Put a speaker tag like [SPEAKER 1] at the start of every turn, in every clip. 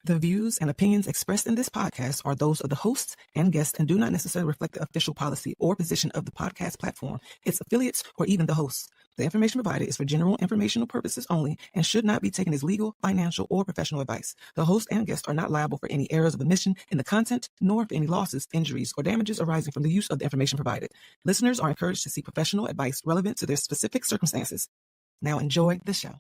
[SPEAKER 1] The views and opinions expressed in this podcast are those of the hosts and guests and do not necessarily reflect the official policy or position of the podcast platform, its affiliates, or even the hosts. The information provided is for general informational purposes only and should not be taken as legal, financial, or professional advice. The host and guests are not liable for any errors of omission in the content, nor for any losses, injuries, or damages arising from the use of the information provided. Listeners are encouraged to seek professional advice relevant to their specific circumstances. Now enjoy the show.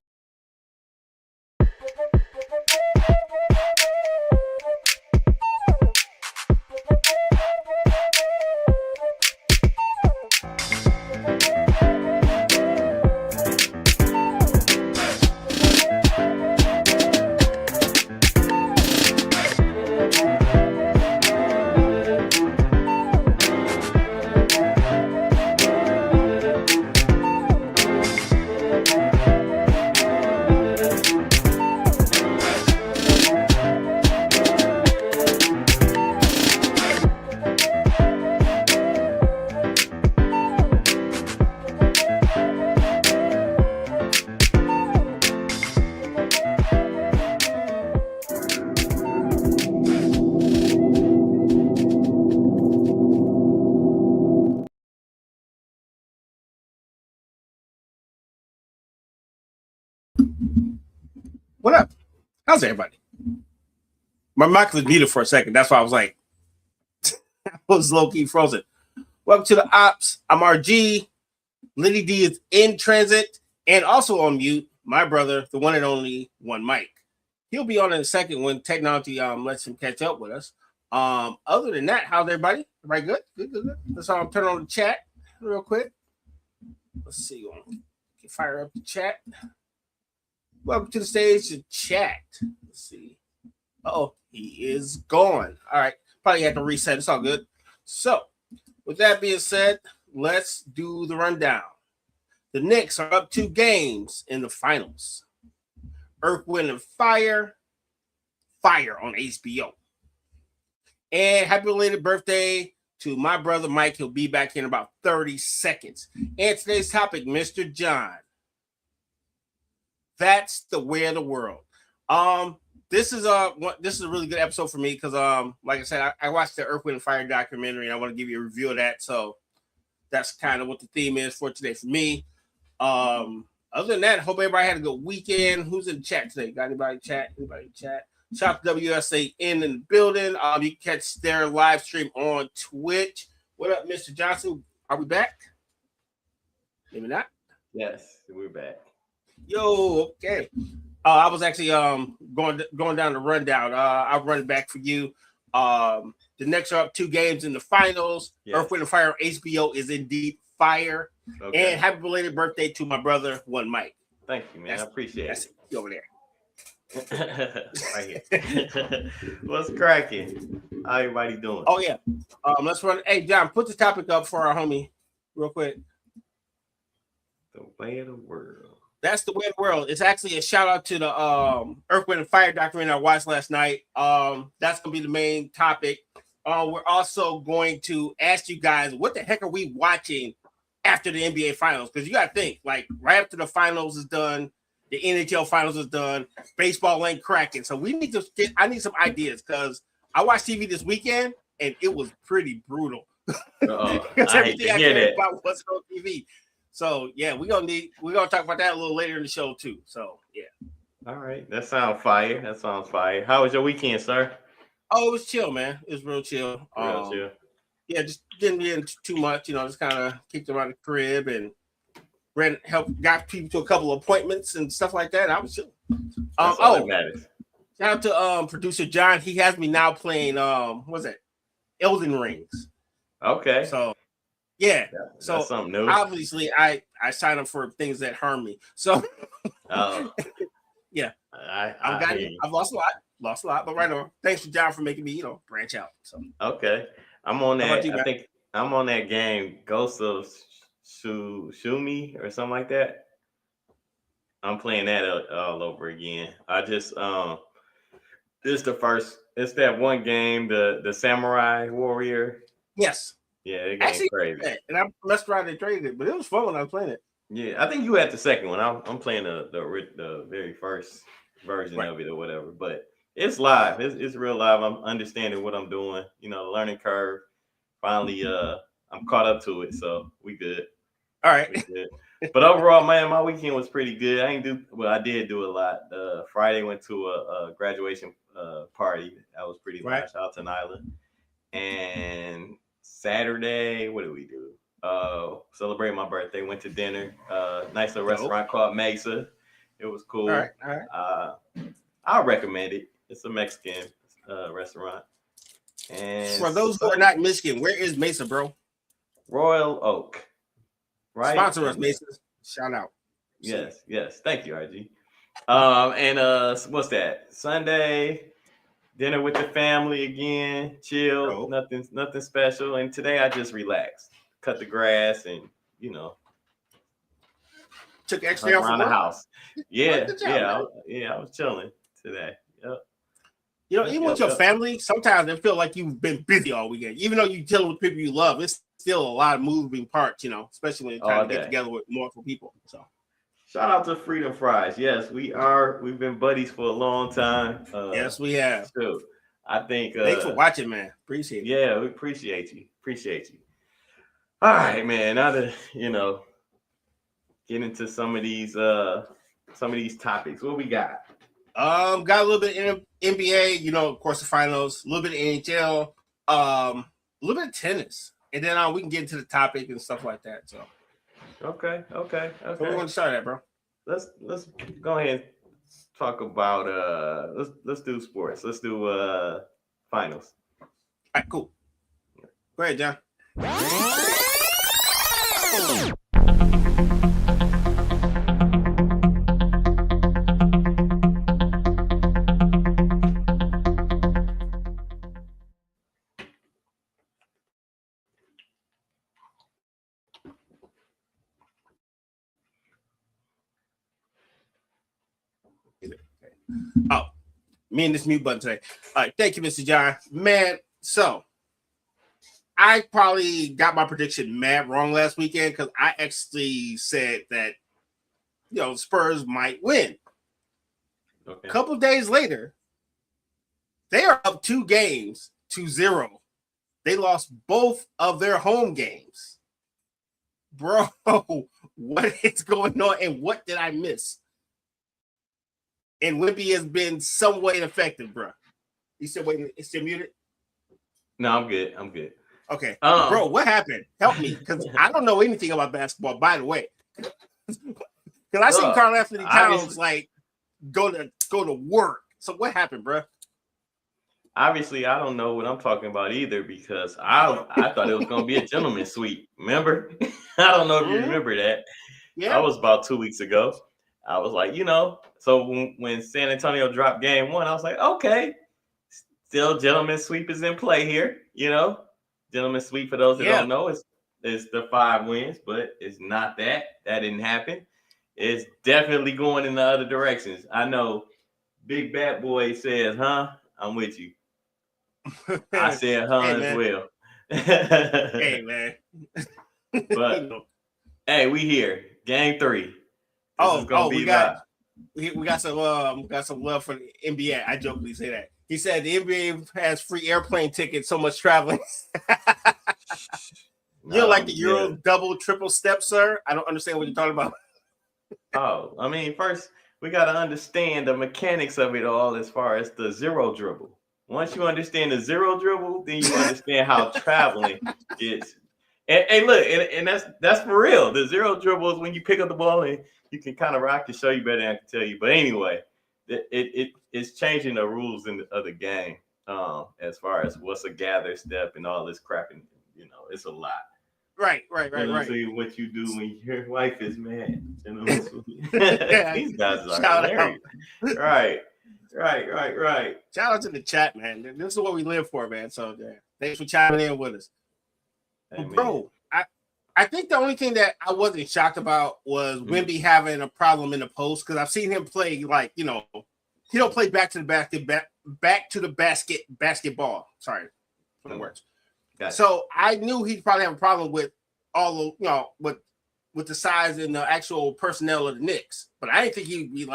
[SPEAKER 2] What up? How's everybody? My mic was muted for a second. That's why I was like, I was low-key frozen. Welcome to the Ops. I'm RG. Liddy D is in transit and also on mute. My brother, the one and only One Mike. He'll be on in a second when technology lets him catch up with us. Other than that, how's everybody? Everybody good? Good. Let's turn on the chat real quick. Let's see. Fire up the chat. Welcome to the stage to chat. Let's see. Oh, he is gone. All right. Probably had to reset. It's all good. So, with that being said, let's do the rundown. The Knicks are up 2 games in the finals. Earth, Wind, and Fire. Fire on HBO. And happy belated birthday to my brother Mike. He'll be back in about 30 seconds. And today's topic, Mr. John. That's the way of the world. This is a really good episode for me because like I said, I watched the Earth, Wind, and Fire documentary and I want to give you a review of that. So that's kind of what the theme is for today for me. Other than that, hope everybody had a good weekend. Who's in the chat today? Got anybody in chat? Anybody in chat? Shout out to WSA in the building. You can catch their live stream on Twitch. What up, Mr. Johnson? Are we back? Maybe not.
[SPEAKER 3] Yes, we're back.
[SPEAKER 2] Yo, okay. I was actually going down the rundown. I'll run it back for you. The Knicks are up 2 games in the finals. Yes. Earth, Wind, and Fire on HBO is indeed fire. Okay. And happy belated birthday to my brother, One Mike.
[SPEAKER 3] Thank you, man. I appreciate it.
[SPEAKER 2] You over there.
[SPEAKER 3] Right here. What's cracking? How everybody doing?
[SPEAKER 2] Oh yeah. Let's run. Hey John, put the topic up for our homie real quick.
[SPEAKER 3] The way of the world.
[SPEAKER 2] That's the way of the world. It's actually a shout out to the Earth, Wind, and Fire documentary I watched last night. That's gonna be the main topic. We're also going to ask you guys what the heck are we watching after the NBA finals? Because you gotta think, like right after the finals is done, the NHL finals is done, baseball ain't cracking. So we need to I need some ideas because I watched TV this weekend and it was pretty brutal. Because everything I cared about wasn't on TV. So yeah, we're gonna talk about that a little later in the show too. So yeah.
[SPEAKER 3] All right. That sounds fire. How was your weekend, sir?
[SPEAKER 2] Oh, it was chill, man. It was real chill.
[SPEAKER 3] Chill.
[SPEAKER 2] Yeah, just didn't get into too much, just kind of kicked around the crib and got people to a couple of appointments and stuff like that. I was chilling.
[SPEAKER 3] That matters.
[SPEAKER 2] Shout out to producer John. He has me now playing what's that? Elden Rings.
[SPEAKER 3] Okay.
[SPEAKER 2] So yeah. So
[SPEAKER 3] that's something new.
[SPEAKER 2] Obviously I sign up for things that harm me. So yeah. I've lost a lot, but right on. Thanks to John for making me, branch out. So
[SPEAKER 3] okay. I'm on that. I think I'm on that game, Ghost of Shumi or something like that. I'm playing that all over again. I just it's that one game, the Samurai Warrior.
[SPEAKER 2] Yes.
[SPEAKER 3] Yeah, it game's crazy.
[SPEAKER 2] And I messed around and traded it, but it was fun when I was playing it.
[SPEAKER 3] Yeah, I think you had the second one. I'm playing the very first version of it or whatever, but It's live. It's real live. I'm understanding what I'm doing. You know, the learning curve. Finally, I'm caught up to it, so we good.
[SPEAKER 2] All right.
[SPEAKER 3] We good. But overall, man, my weekend was pretty good. I did do a lot. Friday went to a graduation party. That was pretty
[SPEAKER 2] Right.
[SPEAKER 3] nice. Shout out to Nyla. And Saturday, what did we do? Celebrate my birthday. Went to dinner. Nice little restaurant called Mesa. It was cool.
[SPEAKER 2] All right.
[SPEAKER 3] I'll recommend it. It's a Mexican restaurant. And
[SPEAKER 2] for those who are not in Michigan, where is Mesa, bro?
[SPEAKER 3] Royal Oak. Right.
[SPEAKER 2] Sponsor us, Mesa. Shout out.
[SPEAKER 3] Yes. Thank you, RG. And what's that? Sunday, dinner with the family again, chill, nothing special. And today I just relaxed, cut the grass, and
[SPEAKER 2] took extra
[SPEAKER 3] around the house. Yeah, I was chilling today. Yep.
[SPEAKER 2] Even with your family, sometimes it feel like you've been busy all weekend. Even though you're dealing with people you love, it's still a lot of moving parts, especially when you're trying to get together with multiple people. So
[SPEAKER 3] shout out to Freedom Fries. Yes, we've been buddies for a long time.
[SPEAKER 2] Yes, we have.
[SPEAKER 3] Too. I think
[SPEAKER 2] thanks for watching, man. Appreciate it.
[SPEAKER 3] Yeah, we appreciate you. All right, man. Now to get into some of these topics. What we got?
[SPEAKER 2] Got a little bit of NBA, of course the finals, a little bit of NHL, a little bit of tennis, and then we can get into the topic and stuff like that. So
[SPEAKER 3] okay.
[SPEAKER 2] So we're gonna start that, bro.
[SPEAKER 3] Let's go ahead and talk about let's do sports. Let's do finals.
[SPEAKER 2] All right, cool. Go ahead, John. Oh, me and this mute button today. All right, thank you, Mr. John. Man, so I probably got my prediction mad wrong last weekend because I actually said that Spurs might win. Okay. A couple of days later, they are up 2-0. They lost both of their home games. Bro, what is going on and what did I miss? And Wimpy has been somewhat ineffective, bro. You said, wait, it's still muted?
[SPEAKER 3] No, I'm good.
[SPEAKER 2] Okay. Bro, what happened? Help me, because I don't know anything about basketball, by the way. Because I seen Karl-Anthony Towns, go to work. So what happened, bro?
[SPEAKER 3] Obviously, I don't know what I'm talking about either because I thought it was going to be a gentleman's sweep. Remember? I don't know if you remember that. Yeah. That was about 2 weeks ago. I was like, so when San Antonio dropped game 1, I was like, okay, still gentleman's sweep is in play here. Gentleman's sweep, for those that don't know, is the 5 wins, but it's not that. That didn't happen. It's definitely going in the other directions. I know Big Bad Boy says, I'm with you. I said, as well.
[SPEAKER 2] Hey, man.
[SPEAKER 3] But, hey, we here. Game 3.
[SPEAKER 2] We got some love for the NBA. I jokingly say that. He said the NBA has free airplane tickets, so much traveling. You don't like the Euro double, triple step, sir? I don't understand what you're talking about.
[SPEAKER 3] I mean, first we got to understand the mechanics of it all as far as the zero dribble. Once you understand the zero dribble, then you understand how traveling is. And look, and that's for real. The zero dribble is when you pick up the ball and you can kind of rock. I can show you better than I can tell you. But anyway, it's changing the rules of the game as far as what's a gather step and all this crap. And, it's a lot.
[SPEAKER 2] Right.
[SPEAKER 3] See what you do when your wife is mad. These guys are hilarious. Right.
[SPEAKER 2] Shout out to the chat, man. This is what we live for, man. So thanks for chiming in with us. Hey, bro, I think the only thing that I wasn't shocked about was Wemby having a problem in the post because I've seen him play he don't play back to the basketball. Sorry for the words. Gotcha. So I knew he'd probably have a problem with all the with the size and the actual personnel of the Knicks, but I didn't think he'd be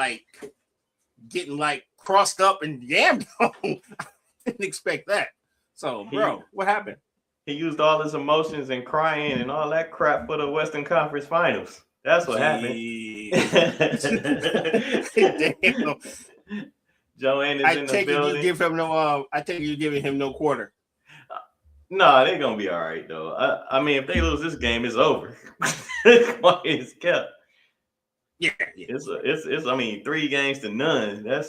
[SPEAKER 2] getting crossed up and yammed on. I didn't expect that. So, bro, what happened?
[SPEAKER 3] He used all his emotions and crying and all that crap for the Western Conference Finals. That's what happened.
[SPEAKER 2] Damn.
[SPEAKER 3] Joe Anderson in the building.
[SPEAKER 2] I take you giving him no quarter.
[SPEAKER 3] No, they're gonna be all right though. I mean, if they lose this game, it's over. It's kept.
[SPEAKER 2] Yeah.
[SPEAKER 3] It's. I mean, 3 games to none. That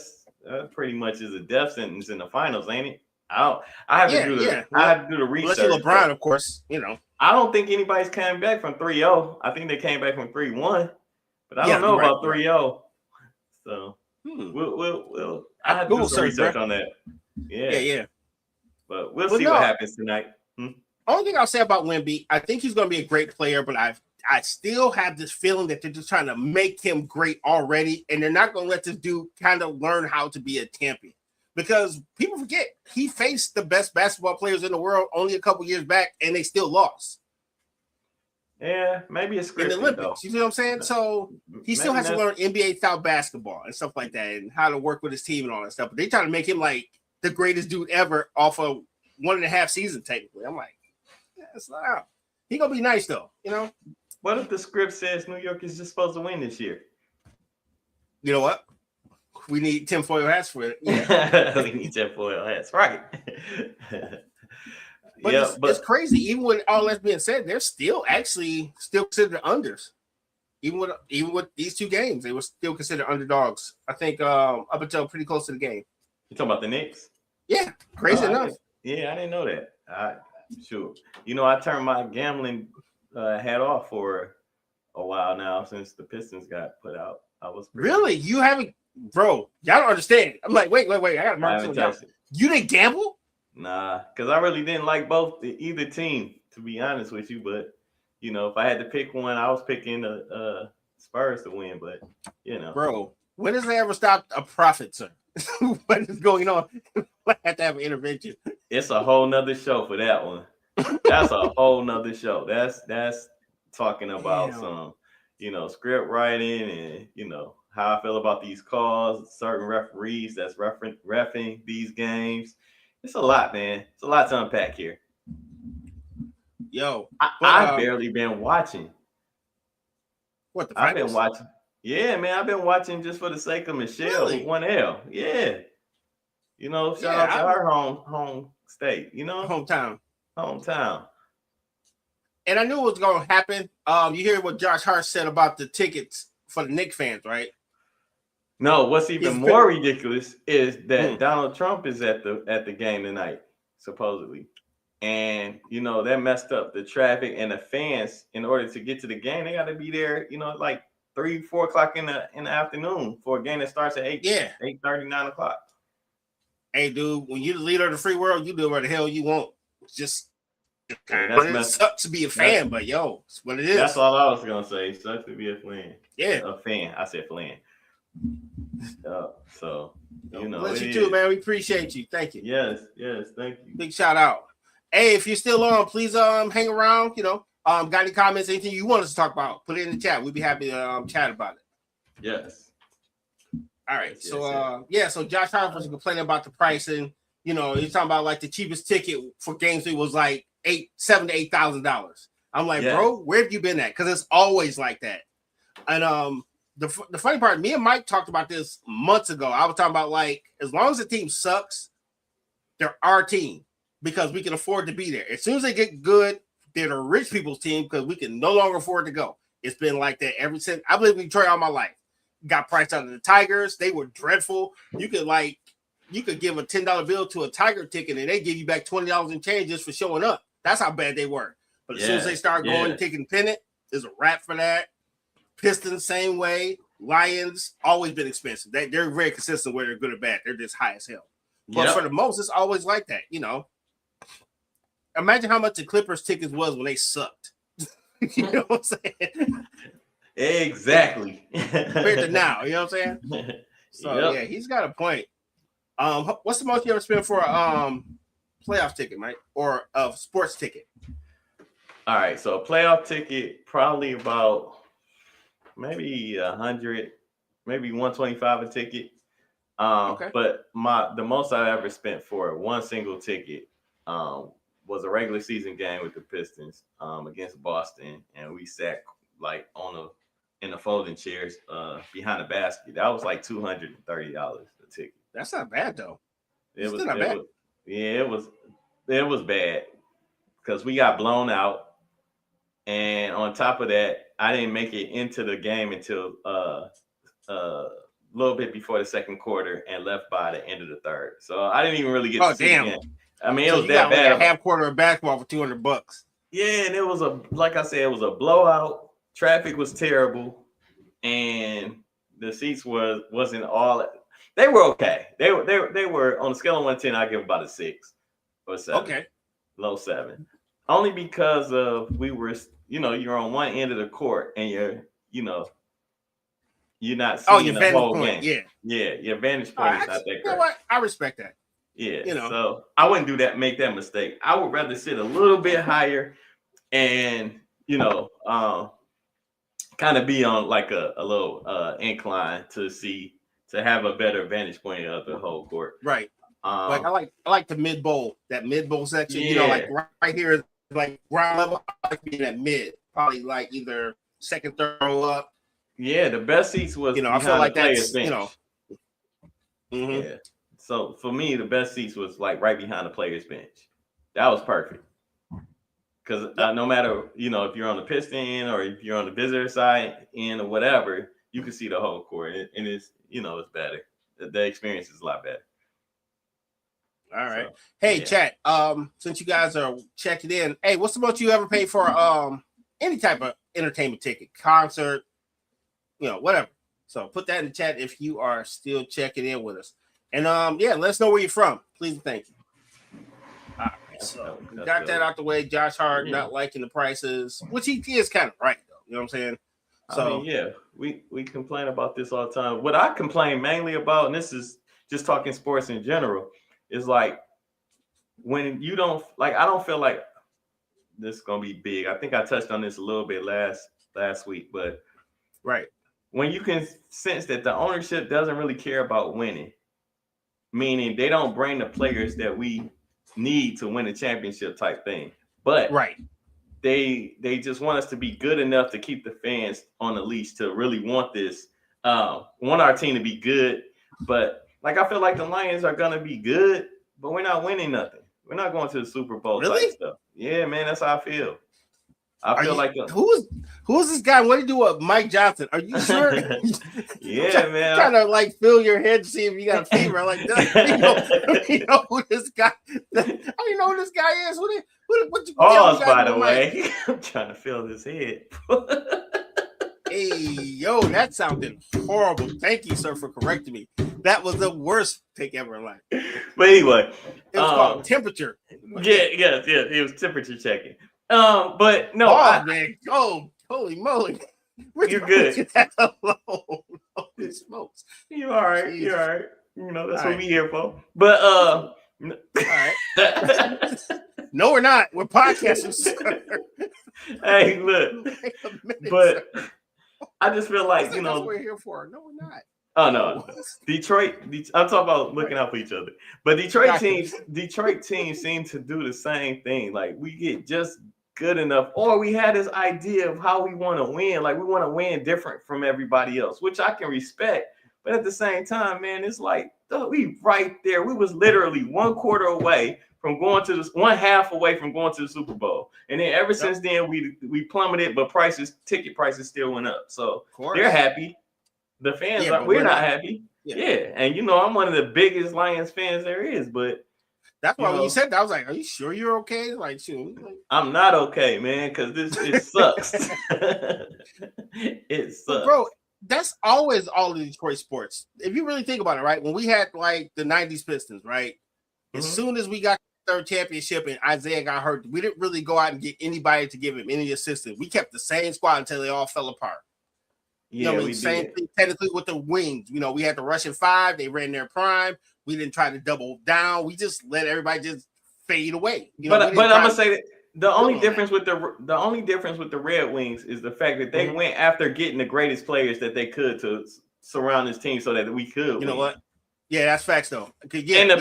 [SPEAKER 3] pretty much is a death sentence in the finals, ain't it? I have to do the research.
[SPEAKER 2] Unless you're LeBron, of course, you know.
[SPEAKER 3] I don't think anybody's coming back from 3-0. I think they came back from 3-1, but I don't know about 3-0. So we'll. I have to do some research on that. Yeah. But we'll see what happens tonight.
[SPEAKER 2] Only thing I'll say about Wemby, I think he's going to be a great player, but I still have this feeling that they're just trying to make him great already, and they're not going to let this dude kind of learn how to be a champion. Because people forget, he faced the best basketball players in the world only a couple years back, and they still lost.
[SPEAKER 3] Yeah, maybe it's
[SPEAKER 2] in the Olympics. You know what I'm saying? So he still has to learn NBA style basketball and stuff like that, and how to work with his team and all that stuff. But they try to make him like the greatest dude ever off of 1.5 seasons, technically. I'm like, it's not out. He gonna be nice though, you know.
[SPEAKER 3] What if the script says New York is just supposed to win this year?
[SPEAKER 2] You know what? We need tinfoil hats for it.
[SPEAKER 3] Yeah. We need tinfoil hats, right?
[SPEAKER 2] But it's crazy. Even with all that's being said, they're still considered unders. Even with these 2 games, they were still considered underdogs. I think up until pretty close to the game.
[SPEAKER 3] You talking about the Knicks?
[SPEAKER 2] Yeah, crazy enough.
[SPEAKER 3] I didn't know that. Sure. You know, I turned my gambling hat off for a while now since the Pistons got put out. I was
[SPEAKER 2] really? You haven't, bro? Y'all don't understand. I'm like, wait. I got to mark it. You didn't gamble?
[SPEAKER 3] Nah, because I really didn't like either team, to be honest with you. But you know, if I had to pick one, I was picking the Spurs to win. But you know,
[SPEAKER 2] bro, when does they ever stop a profit, sir? What is going on? I have to have an intervention.
[SPEAKER 3] It's a whole nother show for that one. That's a whole nother show. That's talking about some, you know, script writing and, you know, how I feel about these calls, certain referees that's reffing these games. It's a lot, man. It's a lot to unpack here.
[SPEAKER 2] Yo,
[SPEAKER 3] I've barely been watching.
[SPEAKER 2] What the
[SPEAKER 3] I've been watching. Yeah, man, I've been watching just for the sake of Michelle. Really? 1L. Yeah. You know, shout out to our home state, you know?
[SPEAKER 2] Hometown. And I knew it was going to happen. You hear what Josh Hart said about the tickets for the Knicks fans, right?
[SPEAKER 3] No, what's even more ridiculous is that Donald Trump is at the game tonight, supposedly. And, you know, that messed up the traffic and the fans. In order to get to the game, they got to be there, you know, like 3-4 o'clock in the afternoon for a game that starts at 8:30, 9 o'clock.
[SPEAKER 2] Hey, dude, when you're the leader of the free world, you do what the hell you want. It sucks to be a fan, but yo, it's what it is.
[SPEAKER 3] That's all I was gonna say. It sucks to be a fan.
[SPEAKER 2] Yeah,
[SPEAKER 3] a fan. I said fan. So you know,
[SPEAKER 2] bless you too, man. We appreciate you. Thank you.
[SPEAKER 3] Yes, thank you.
[SPEAKER 2] Big shout out. Hey, if you're still on, please hang around. You know, got any comments, anything you want us to talk about? Put it in the chat. We'd be happy to chat about it.
[SPEAKER 3] Yes.
[SPEAKER 2] All right, so Josh Hart was complaining about the pricing. You know, he's talking about like the cheapest ticket for games. It was like $7,000 to $8,000. I'm like, bro, where have you been at? Because it's always like that. And the funny part, me and Mike talked about this months ago. I was talking about like, as long as the team sucks, they're our team because we can afford to be there. As soon as they get good, they're the rich people's team because we can no longer afford to go. It's been like that ever since I've lived in Detroit all my life. Got priced out of the Tigers. They were dreadful. You could give a $10 bill to a Tiger ticket and they give you back $20 in change just for showing up. That's how bad they were. But as soon as they start going and taking pennant, there's a wrap for that. Pistons, same way. Lions, always been expensive. They're very consistent whether they're good or bad. They're just high as hell. But for the most, it's always like that, you know. Imagine how much the Clippers tickets was when they sucked. You know what I'm saying?
[SPEAKER 3] Exactly.
[SPEAKER 2] Compared to now, you know what I'm saying? So yeah, he's got a point. What's the most you ever spent for a playoff ticket, Mike, or a sports ticket?
[SPEAKER 3] All right, so a playoff ticket, probably about maybe 100, maybe 125 a ticket.
[SPEAKER 2] Okay.
[SPEAKER 3] But the most I ever spent for one single ticket was a regular season game with the Pistons against Boston, and we sat like in the folding chairs behind the basket. That was like $230 a ticket.
[SPEAKER 2] That's not bad though.
[SPEAKER 3] It was
[SPEAKER 2] not bad.
[SPEAKER 3] It was bad because we got blown out, and on top of that, I didn't make it into the game until a little bit before the second quarter and left by the end of the third. So I didn't even really get to see the game. I mean, it was that bad.
[SPEAKER 2] Like a half quarter of basketball for $200.
[SPEAKER 3] Yeah, and it was like I said, it was a blowout. Traffic was terrible, and the seats wasn't all. They were okay. They were on a scale of 1 to 10. I give about a 6 or 7. Okay, low 7. Only because of we were, you're on one end of the court and you're not seeing the whole game. Yeah, your vantage point is not that great.
[SPEAKER 2] You know what? I respect that.
[SPEAKER 3] Yeah, so I wouldn't make that mistake. I would rather sit a little bit higher and kind of be on like a little incline to have a better vantage point of the whole court.
[SPEAKER 2] Right. Like I like the mid bowl, that mid bowl section. Yeah. Like right here is like ground level. I like being at mid, probably like either second, third row up.
[SPEAKER 3] Yeah, the best seats was
[SPEAKER 2] I feel like that's
[SPEAKER 3] bench. Yeah. So for me, the best seats was like right behind the players' bench. That was perfect. Because no matter, if you're on the Piston end or if you're on the visitor side end or whatever, you can see the whole court. And it's, it's better. The experience is a lot better.
[SPEAKER 2] All right. So, hey, chat. Since you guys are checking in, hey, what's the most you ever paid for any type of entertainment ticket, concert, whatever. So put that in the chat if you are still checking in with us. And let us know where you're from. Please and thank you. All right, so we got that out the way. Josh Hart not liking the prices, which he is kind of right though. You know what I'm saying? So
[SPEAKER 3] we complain about this all the time. What I complain mainly about, and this is just talking sports in general, is like when you don't like. I don't feel like this is gonna be big. I think I touched on this a little bit last week, but
[SPEAKER 2] right
[SPEAKER 3] when you can sense that the ownership doesn't really care about winning. Meaning they don't bring the players that we need to win a championship type thing. But they just want us to be good enough to keep the fans on the leash to really want this, want our team to be good. But like I feel like the Lions are gonna be good, but we're not winning nothing. We're not going to the Super Bowl type stuff. Yeah, man, that's how I feel. I feel like
[SPEAKER 2] who's this guy? What do you do with Mike Johnson? Are you sure?
[SPEAKER 3] Yeah, man.
[SPEAKER 2] Trying to like fill your head to see if you got a fever. Like, you know who this guy? I don't even know who this guy is. What you
[SPEAKER 3] by the way, I'm trying to fill his head.
[SPEAKER 2] Hey, yo, that sounded horrible. Thank you, sir, for correcting me. That was the worst take ever in life.
[SPEAKER 3] But anyway,
[SPEAKER 2] it was called temperature.
[SPEAKER 3] Yeah, it was temperature checking. But no,
[SPEAKER 2] man. Oh, holy moly.
[SPEAKER 3] You're good.
[SPEAKER 2] Holy smokes.
[SPEAKER 3] You're all right. Jeez. You're all right. That's all what we here for. But all
[SPEAKER 2] right. No, we're not. We're podcasters.
[SPEAKER 3] Hey, look. But I just feel like,
[SPEAKER 2] that's what we're here for. No, we're not.
[SPEAKER 3] Oh no, Detroit. I'm talking about looking out for each other. But Detroit teams seem to do the same thing. Like we get just good enough, or we had this idea of how we want to win. Like we want to win different from everybody else, which I can respect. But at the same time, man, it's like we right there. We was literally one quarter away from going to this, one half away from going to the Super Bowl, and then ever since then we plummeted. But ticket prices still went up. So they're happy. The fans we're not happy. Yeah. And I'm one of the biggest Lions fans there is, but
[SPEAKER 2] that's why when you said that, I was like, are you sure you're okay? Like, shoot.
[SPEAKER 3] I'm not okay, man, because it sucks. It sucks.
[SPEAKER 2] But bro, that's always all of Detroit sports. If you really think about it, right? When we had like the 90s Pistons, right? As soon as we got the third championship and Isaiah got hurt, we didn't really go out and get anybody to give him any assistance. We kept the same squad until they all fell apart.
[SPEAKER 3] Yeah,
[SPEAKER 2] same thing technically with the wings. We had the Russian 5. They ran their prime. We didn't try to double down. We just let everybody just fade away.
[SPEAKER 3] But I'm gonna say that the only difference with the Red Wings is the fact that they went after getting the greatest players that they could to surround this team so that we could.
[SPEAKER 2] You know what? Yeah, that's facts though. Yeah,
[SPEAKER 3] and the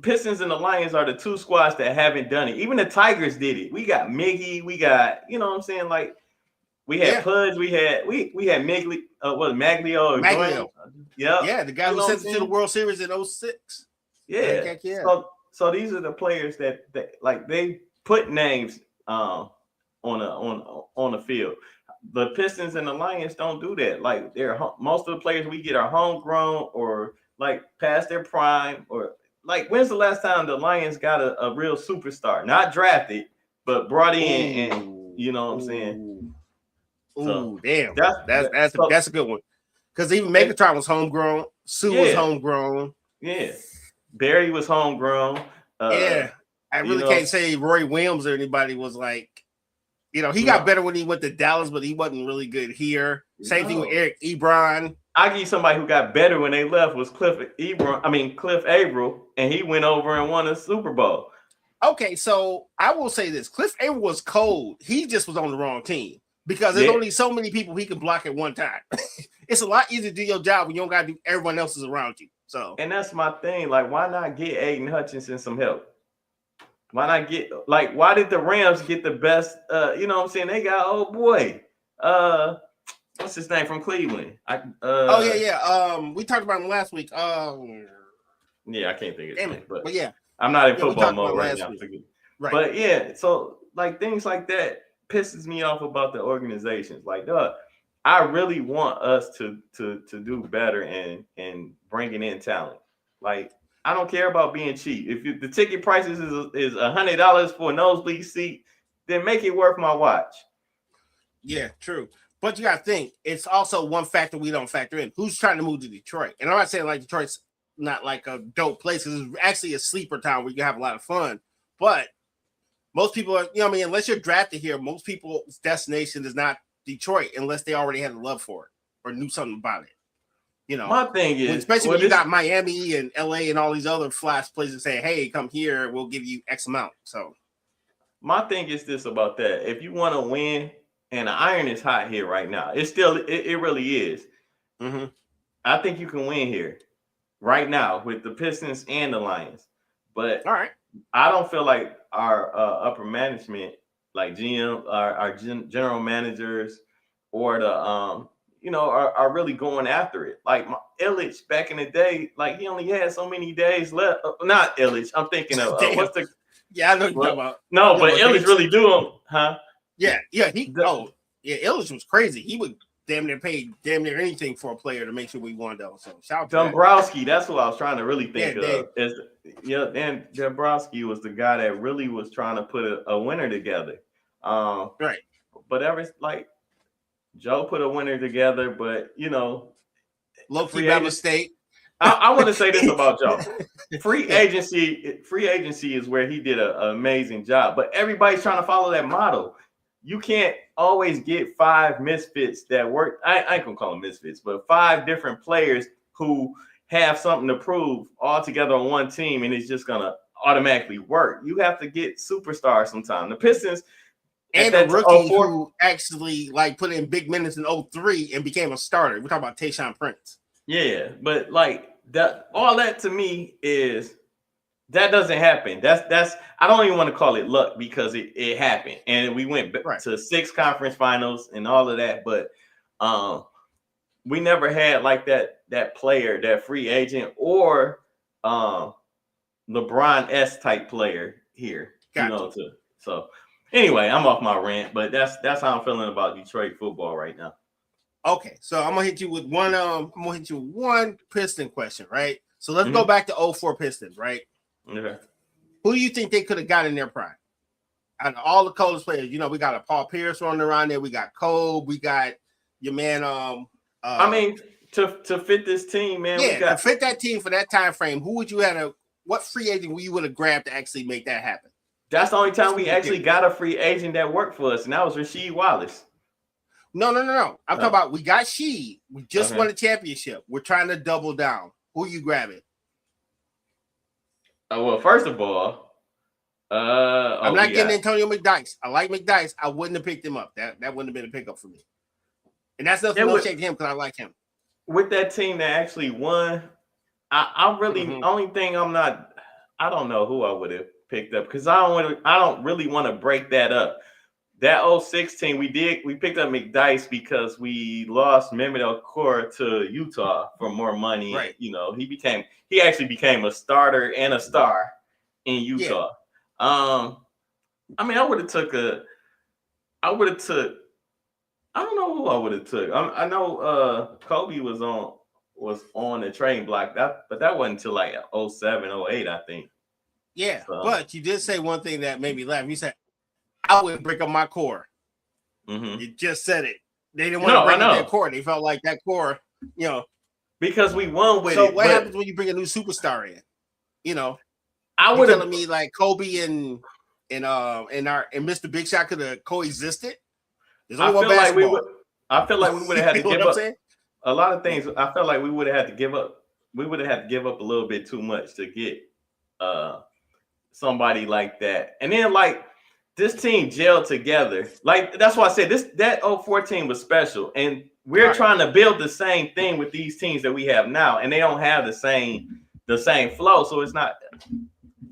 [SPEAKER 3] Pistons and the Lions are the two squads that haven't done it. Even the Tigers did it. We got Miggy, we got, you know what I'm saying? Like we had Pudge, we had Migley, Maglio?
[SPEAKER 2] Yeah, the guy who sent it to the World Series in 06.
[SPEAKER 3] Yeah. So these are the players that like they put names on the field. The Pistons and the Lions don't do that. Like most of the players we get are homegrown or like past their prime, or like when's the last time the Lions got a real superstar, not drafted, but brought in? And you know what I'm saying?
[SPEAKER 2] Ooh, damn. That's a good one. Because even Megatron was homegrown. Sue was homegrown.
[SPEAKER 3] Yeah. Barry was homegrown.
[SPEAKER 2] I really can't say Roy Williams or anybody was like, he got better when he went to Dallas, but he wasn't really good here. Same thing with Eric Ebron.
[SPEAKER 3] I give you somebody who got better when they left was Cliff Averill, and he went over and won a Super Bowl.
[SPEAKER 2] Okay, so I will say this: Cliff Averill was cold. He just was on the wrong team because there's only so many people he can block at one time. It's a lot easier to do your job when you don't got to do everyone else is around you. So, and
[SPEAKER 3] that's my thing. Like, why not get Aiden Hutchinson some help? Why not get why did the Rams get the best? You know what I'm saying? They got what's his name from Cleveland?
[SPEAKER 2] We talked about him last week.
[SPEAKER 3] I can't think of his name, but
[SPEAKER 2] yeah,
[SPEAKER 3] I'm not in football mode right now. Right. But yeah, so like things like that pisses me off about the organizations. Like, I really want us to do better and bringing in talent. Like, I don't care about being cheap. If the ticket prices is $100 for a nosebleed seat, then make it worth my watch.
[SPEAKER 2] Yeah, true. But you got to think, it's also one factor we don't factor in. Who's trying to move to Detroit? And I'm not saying like Detroit's not like a dope place. It's actually a sleeper town where you can have a lot of fun. But most people are, unless you're drafted here, most people's destination is not Detroit unless they already had a love for it or knew something about it.
[SPEAKER 3] My thing is,
[SPEAKER 2] especially when you got Miami and LA and all these other flash places saying, hey, come here, we'll give you X amount. So
[SPEAKER 3] my thing is this about that. If you want to win, and the iron is hot here right now, it really is.
[SPEAKER 2] Mm-hmm.
[SPEAKER 3] I think you can win here right now with the Pistons and the Lions. But
[SPEAKER 2] all right,
[SPEAKER 3] I don't feel like our upper management, like GM, our general managers, or the are really going after it. Like Illich back in the day, like he only had so many days left. Not Illich. I'm thinking of what's the?
[SPEAKER 2] Yeah, I know you're talking about.
[SPEAKER 3] No, but Illich really do them, huh?
[SPEAKER 2] Yeah. Illich was crazy. He would damn near pay anything for a player to make sure we won though. So shout out to
[SPEAKER 3] Dombrowski. That's what I was trying to really think of. And Dombrowski was the guy that really was trying to put a winner together.
[SPEAKER 2] Right.
[SPEAKER 3] But Joe put a winner together, but
[SPEAKER 2] low-key by mistake.
[SPEAKER 3] I want to say this about Joe. Free agency is where he did an amazing job, but everybody's trying to follow that model. You can't always get 5 misfits that work. I ain't gonna call them misfits, but 5 different players who have something to prove all together on one team, and it's just gonna automatically work. You have to get superstars sometime. The Pistons
[SPEAKER 2] and a rookie who actually put in big minutes in 03 and became a starter. We're talking about Tayshaun Prince.
[SPEAKER 3] Yeah, but that all that to me is that doesn't happen. That's I don't even want to call it luck because it happened, and we went to 6 conference finals and all of that. But we never had like that player, that free agent, or LeBron-esque type player here.
[SPEAKER 2] Gotcha.
[SPEAKER 3] So anyway, I'm off my rant, but that's how I'm feeling about Detroit football right now.
[SPEAKER 2] Okay, so I'm gonna hit you with one Piston question, right? So let's go back to 04 Pistons, right?
[SPEAKER 3] Okay.
[SPEAKER 2] Who do you think they could have got in their prime? Out of all the coldest players, we got a Paul Pierce running around there. We got Kobe. We got your man.
[SPEAKER 3] To fit this team, man.
[SPEAKER 2] To fit that team for that time frame, who would you have? What free agent you would have grabbed to actually make that happen?
[SPEAKER 3] That's the only time we actually got a free agent that worked for us, and that was Rasheed Wallace.
[SPEAKER 2] No. I'm talking about we got Sheed. We just won a championship. We're trying to double down. Who you grabbing?
[SPEAKER 3] Well, first of all,
[SPEAKER 2] I'm not getting Antonio McDyess. I like McDyess. I wouldn't have picked him up. That wouldn't have been a pickup for me. And that's nothing no shake to him because I like him.
[SPEAKER 3] With that team that actually won, I really only thing I don't know who I would have picked up because I don't really want to break that up. That 2016 we picked up McDyess because we lost Mehmet Okur to Utah for more money.
[SPEAKER 2] Right.
[SPEAKER 3] You know, he actually became a starter and a star in Utah. Yeah. I mean, I don't know who I would have took. I know Kobe was on the trading block, but that wasn't until like 07, 08, I think.
[SPEAKER 2] Yeah, so. But you did say one thing that made me laugh. You said, I wouldn't break up my core. Mm-hmm. You just said it. They didn't want to break up their core. They felt like that core, you know.
[SPEAKER 3] Because we won with
[SPEAKER 2] it.
[SPEAKER 3] So
[SPEAKER 2] what happens when you bring a new superstar in? You know,
[SPEAKER 3] I would
[SPEAKER 2] telling me like Kobe and Mr. Big Shot could have coexisted.
[SPEAKER 3] I feel like we would have had to give up a lot of things. I felt like we would have had to give up. We would have had to give up a little bit too much to get somebody like that. And then like this team gelled together. Like that's why I said that 04 team was special. And we're trying to build the same thing with these teams that we have now, and they don't have the same flow. So it's not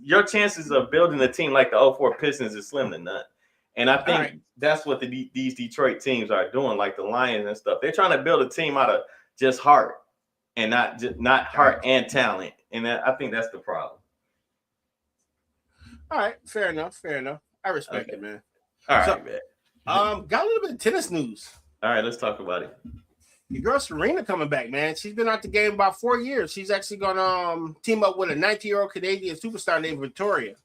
[SPEAKER 3] your chances of building a team like the 04 Pistons is slim to none. And I think that's what these Detroit teams are doing, like the Lions and stuff. They're trying to build a team out of just heart and not heart and talent. And I think that's the problem.
[SPEAKER 2] All right, fair enough. I respect it, man.
[SPEAKER 3] All right, man.
[SPEAKER 2] Got a little bit of tennis news.
[SPEAKER 3] All right, let's talk about it.
[SPEAKER 2] Your girl Serena coming back, man. She's been out the game about 4 years. She's actually gonna team up with a 19-year-old Canadian superstar named Victoria,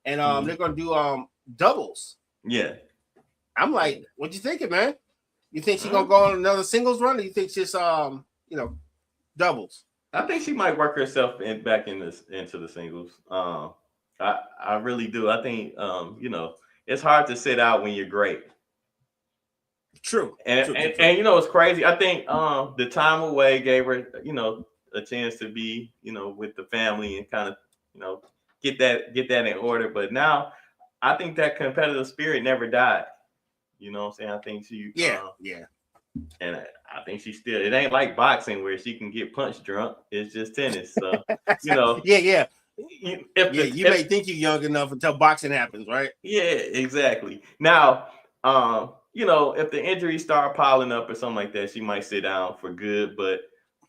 [SPEAKER 2] and they're gonna do doubles.
[SPEAKER 3] Yeah,
[SPEAKER 2] I'm like, what you thinking, man? You think she's gonna go on another singles run, or you think she's doubles?
[SPEAKER 3] I think she might work herself back into the singles. I really do. I think it's hard to sit out when you're great.
[SPEAKER 2] True.
[SPEAKER 3] And it's crazy. I think the time away gave her a chance to be with the family and kind of get that in order. But now I think that competitive spirit never died. You know what I'm saying? I think she
[SPEAKER 2] yeah.
[SPEAKER 3] And I think she still. It ain't like boxing where she can get punch drunk. It's just tennis. So
[SPEAKER 2] yeah. You may think you're young enough until boxing happens, right?
[SPEAKER 3] Yeah, exactly. Now, if the injuries start piling up or something like that, she might sit down for good. But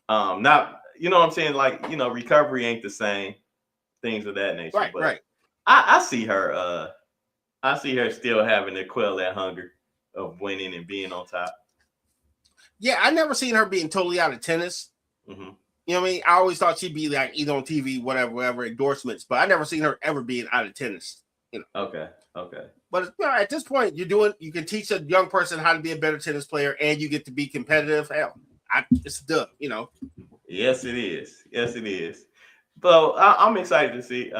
[SPEAKER 3] not, you know what I'm saying? Like, recovery ain't the same. Things of that nature.
[SPEAKER 2] Right,
[SPEAKER 3] but
[SPEAKER 2] right.
[SPEAKER 3] I see her. I see her still having to quell that hunger of winning and being on top.
[SPEAKER 2] Yeah, I never seen her being totally out of tennis. Mm-hmm. You know what I mean? I always thought she'd be like either on TV, whatever endorsements, but I never seen her ever being out of tennis.
[SPEAKER 3] Okay.
[SPEAKER 2] But at this point, you can teach a young person how to be a better tennis player, and you get to be competitive. Hell, it's done.
[SPEAKER 3] Yes, it is. So I'm excited to see.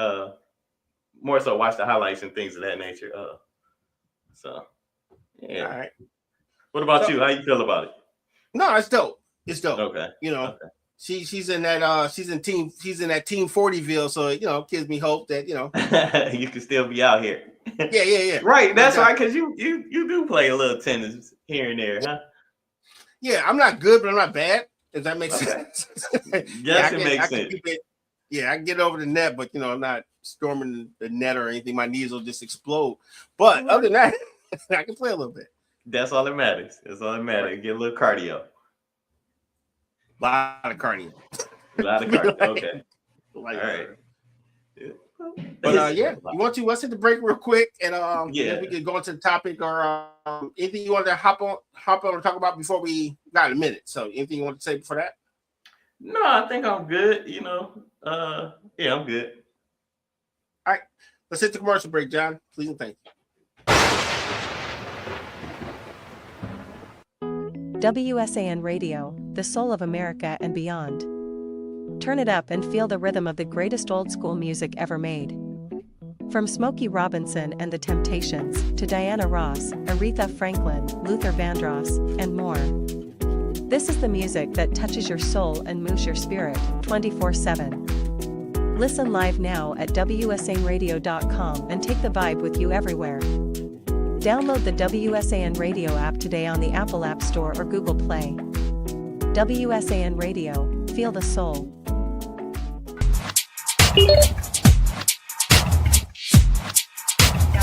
[SPEAKER 3] More so, watch the highlights and things of that nature. So yeah. All right. What about you? How you feel about it?
[SPEAKER 2] No, it's dope.
[SPEAKER 3] Okay.
[SPEAKER 2] Okay. She's in that she's in Team 40ville, so it gives me hope that
[SPEAKER 3] you can still be out here.
[SPEAKER 2] Yeah.
[SPEAKER 3] Right, that's right, because you do play a little tennis here and there, huh?
[SPEAKER 2] Yeah, I'm not good, but I'm not bad. Does that make sense?
[SPEAKER 3] Yes, it makes sense.
[SPEAKER 2] I can get over the net, but I'm not storming the net or anything. My knees will just explode. But other than that, I can play a little bit.
[SPEAKER 3] That's all that matters. Get a little cardio.
[SPEAKER 2] A lot of cardio.
[SPEAKER 3] Okay. All right.
[SPEAKER 2] But you want to? Let's hit the break real quick, and then we can go into the topic or anything you want to hop on and talk about before we got a minute. So anything you want to say before that?
[SPEAKER 3] No, I think I'm good. I'm good.
[SPEAKER 2] All right, let's hit the commercial break, John. Please and thank you.
[SPEAKER 4] WSAN Radio, the soul of America and beyond. Turn it up and feel the rhythm of the greatest old school music ever made. From Smokey Robinson and the Temptations to Diana Ross, Aretha Franklin, Luther Vandross, and more. This is the music that touches your soul and moves your spirit 24/7. Listen live now at WSANradio.com and take the vibe with you everywhere. Download the WSAN Radio app today on the Apple App Store or Google Play. WSAN Radio, feel the soul.
[SPEAKER 5] Got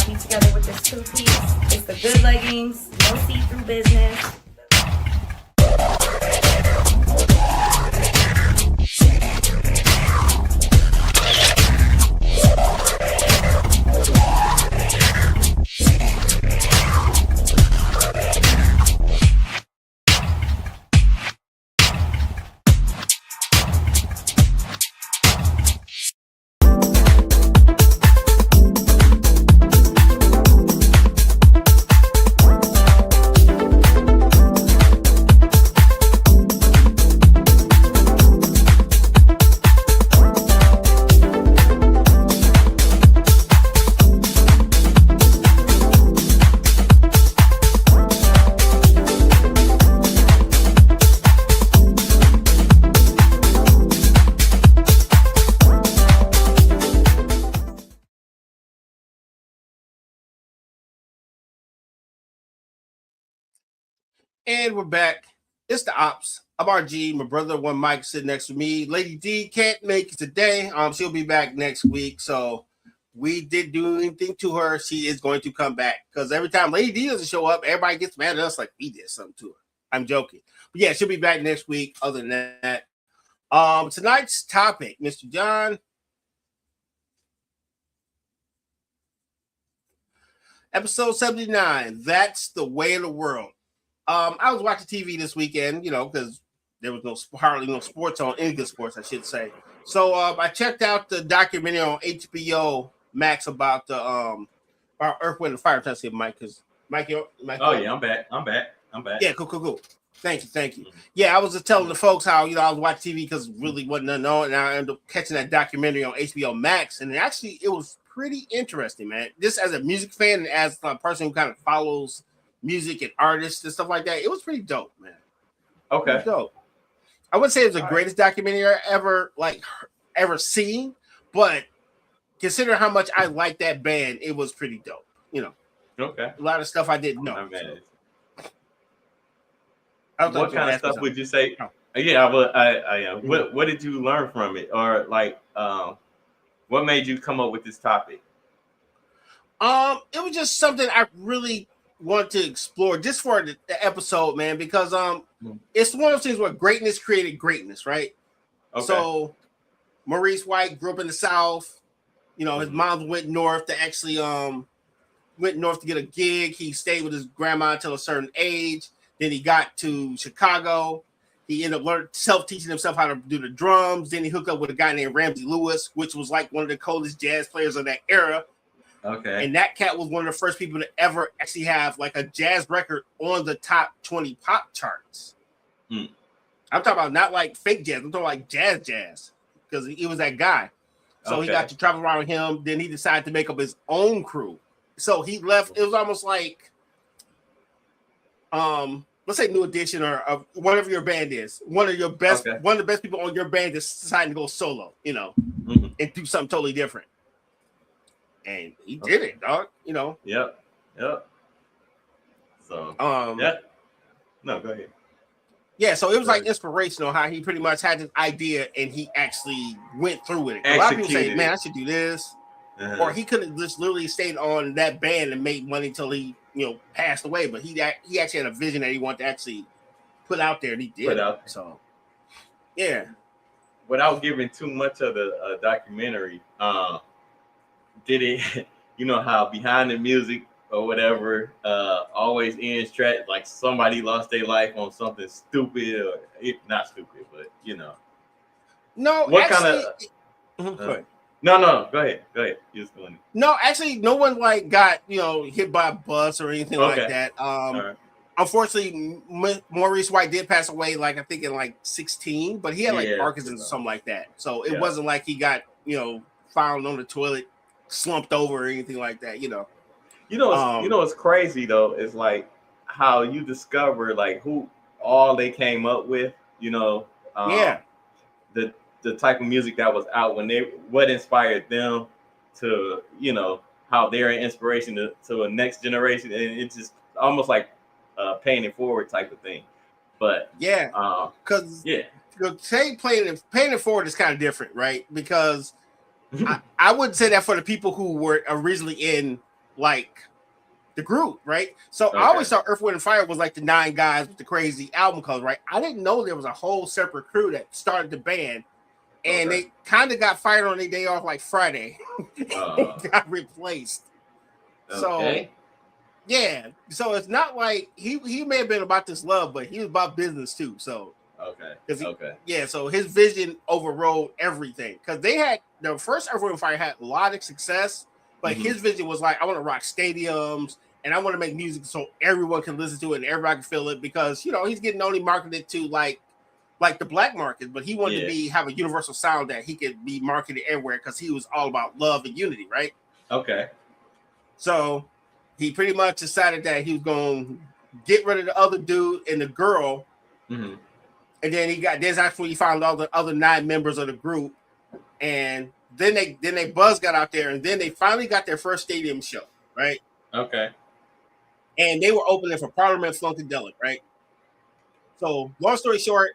[SPEAKER 5] me together with this two-piece. It's the good leggings, no see-through business.
[SPEAKER 2] And we're back. It's the Ops. I'm RG. My brother, one Mike, sitting next to me. Lady D can't make it today. She'll be back next week. So we didn't do anything to her. She is going to come back because every time Lady D doesn't show up, everybody gets mad at us like we did something to her. I'm joking, but yeah, she'll be back next week. Other than that, tonight's topic, Mr. John. Episode 79. That's the way of the world. I was watching TV this weekend, because there was hardly no sports on, any good sports, I should say. So I checked out the documentary on HBO Max about the about Earth, Wind, and Fire. I'm trying to say Mike, because Mike.
[SPEAKER 3] Oh yeah, I'm back.
[SPEAKER 2] Yeah, cool. Thank you. Mm-hmm. Yeah, I was just telling the folks how I was watching TV because really wasn't nothing on, and I ended up catching that documentary on HBO Max, and it was pretty interesting, man. Just as a music fan and as a person who kind of follows music and artists and stuff like that, it was pretty dope, man.
[SPEAKER 3] Okay,
[SPEAKER 2] dope. I wouldn't say it was the greatest documentary I ever seen, but considering how much I like that band, it was pretty dope.
[SPEAKER 3] Okay.
[SPEAKER 2] A lot of stuff I didn't know.
[SPEAKER 3] What kind of stuff would you say? Oh. Yeah, I am. What did you learn from it, or what made you come up with this topic?
[SPEAKER 2] It was just something I really want to explore just for the episode, man, because it's one of those things where greatness created greatness, right? Okay. So Maurice White grew up in the South. His mom went north to actually get a gig. He stayed with his grandma until a certain age. Then he got to Chicago. He ended up self-teaching himself how to do the drums. Then he hooked up with a guy named Ramsey Lewis, which was like one of the coolest jazz players of that era.
[SPEAKER 3] Okay.
[SPEAKER 2] And that cat was one of the first people to ever actually have like a jazz record on the top 20 pop charts. I'm talking about not like fake jazz. I'm talking like jazz, because he was that guy. So He got to travel around with him. Then he decided to make up his own crew. So he left. It was almost like, let's say New Edition or whatever your band is. One of the best people on your band is deciding to go solo, and do something totally different. And he did it, dog.
[SPEAKER 3] Yep. So yeah. No, go ahead.
[SPEAKER 2] Yeah, so it was like inspirational how he pretty much had this idea and he actually went through with it. A lot of people say, "Man, I should do this," or he could have just literally stayed on that band and made money until he, passed away. But he actually had a vision that he wanted to actually put out there, and he did. So, yeah.
[SPEAKER 3] Without giving too much of the documentary, did it? How behind the music or whatever always ends track like somebody lost their life on something stupid, or not stupid, but
[SPEAKER 2] No,
[SPEAKER 3] what
[SPEAKER 2] actually,
[SPEAKER 3] kind of? No, go ahead. You're just going.
[SPEAKER 2] No, actually, no one got hit by a bus or anything like that. Right. Unfortunately, Maurice White did pass away, I think in 16, but he had Parkinson's or something like that. So it wasn't like he got found on the toilet, slumped over or anything like that.
[SPEAKER 3] What's crazy though is how you discover who all they came up with. The type of music that was out what inspired them to how they're an inspiration to a next generation, and it's just almost like paying it forward type of thing. But
[SPEAKER 2] because paying it forward is kind of different, right? Because I wouldn't say that for the people who were originally in like the group, right? So I always thought Earth, Wind, and Fire was like the 9 guys with the crazy album covers, right? I didn't know there was a whole separate crew that started the band, and they kind of got fired on their day off like Friday. Got replaced. So yeah, so it's not like he may have been about this love, but he was about business too. So yeah, so his vision overrode everything because they had the first Earth, Wind, and Fire had a lot of success, but his vision was like, I want to rock stadiums and I want to make music so everyone can listen to it and everybody can feel it because he's getting only marketed to like the black market, but he wanted to have a universal sound that he could be marketed everywhere because he was all about love and unity, right?
[SPEAKER 3] Okay.
[SPEAKER 2] So he pretty much decided that he was going to get rid of the other dude and the girl.
[SPEAKER 3] Mm-hmm.
[SPEAKER 2] And then he found all the other 9 members of the group. And then they buzz got out there and then they finally got their first stadium show, right?
[SPEAKER 3] Okay.
[SPEAKER 2] And they were opening for Parliament Funkadelic, right? So long story short,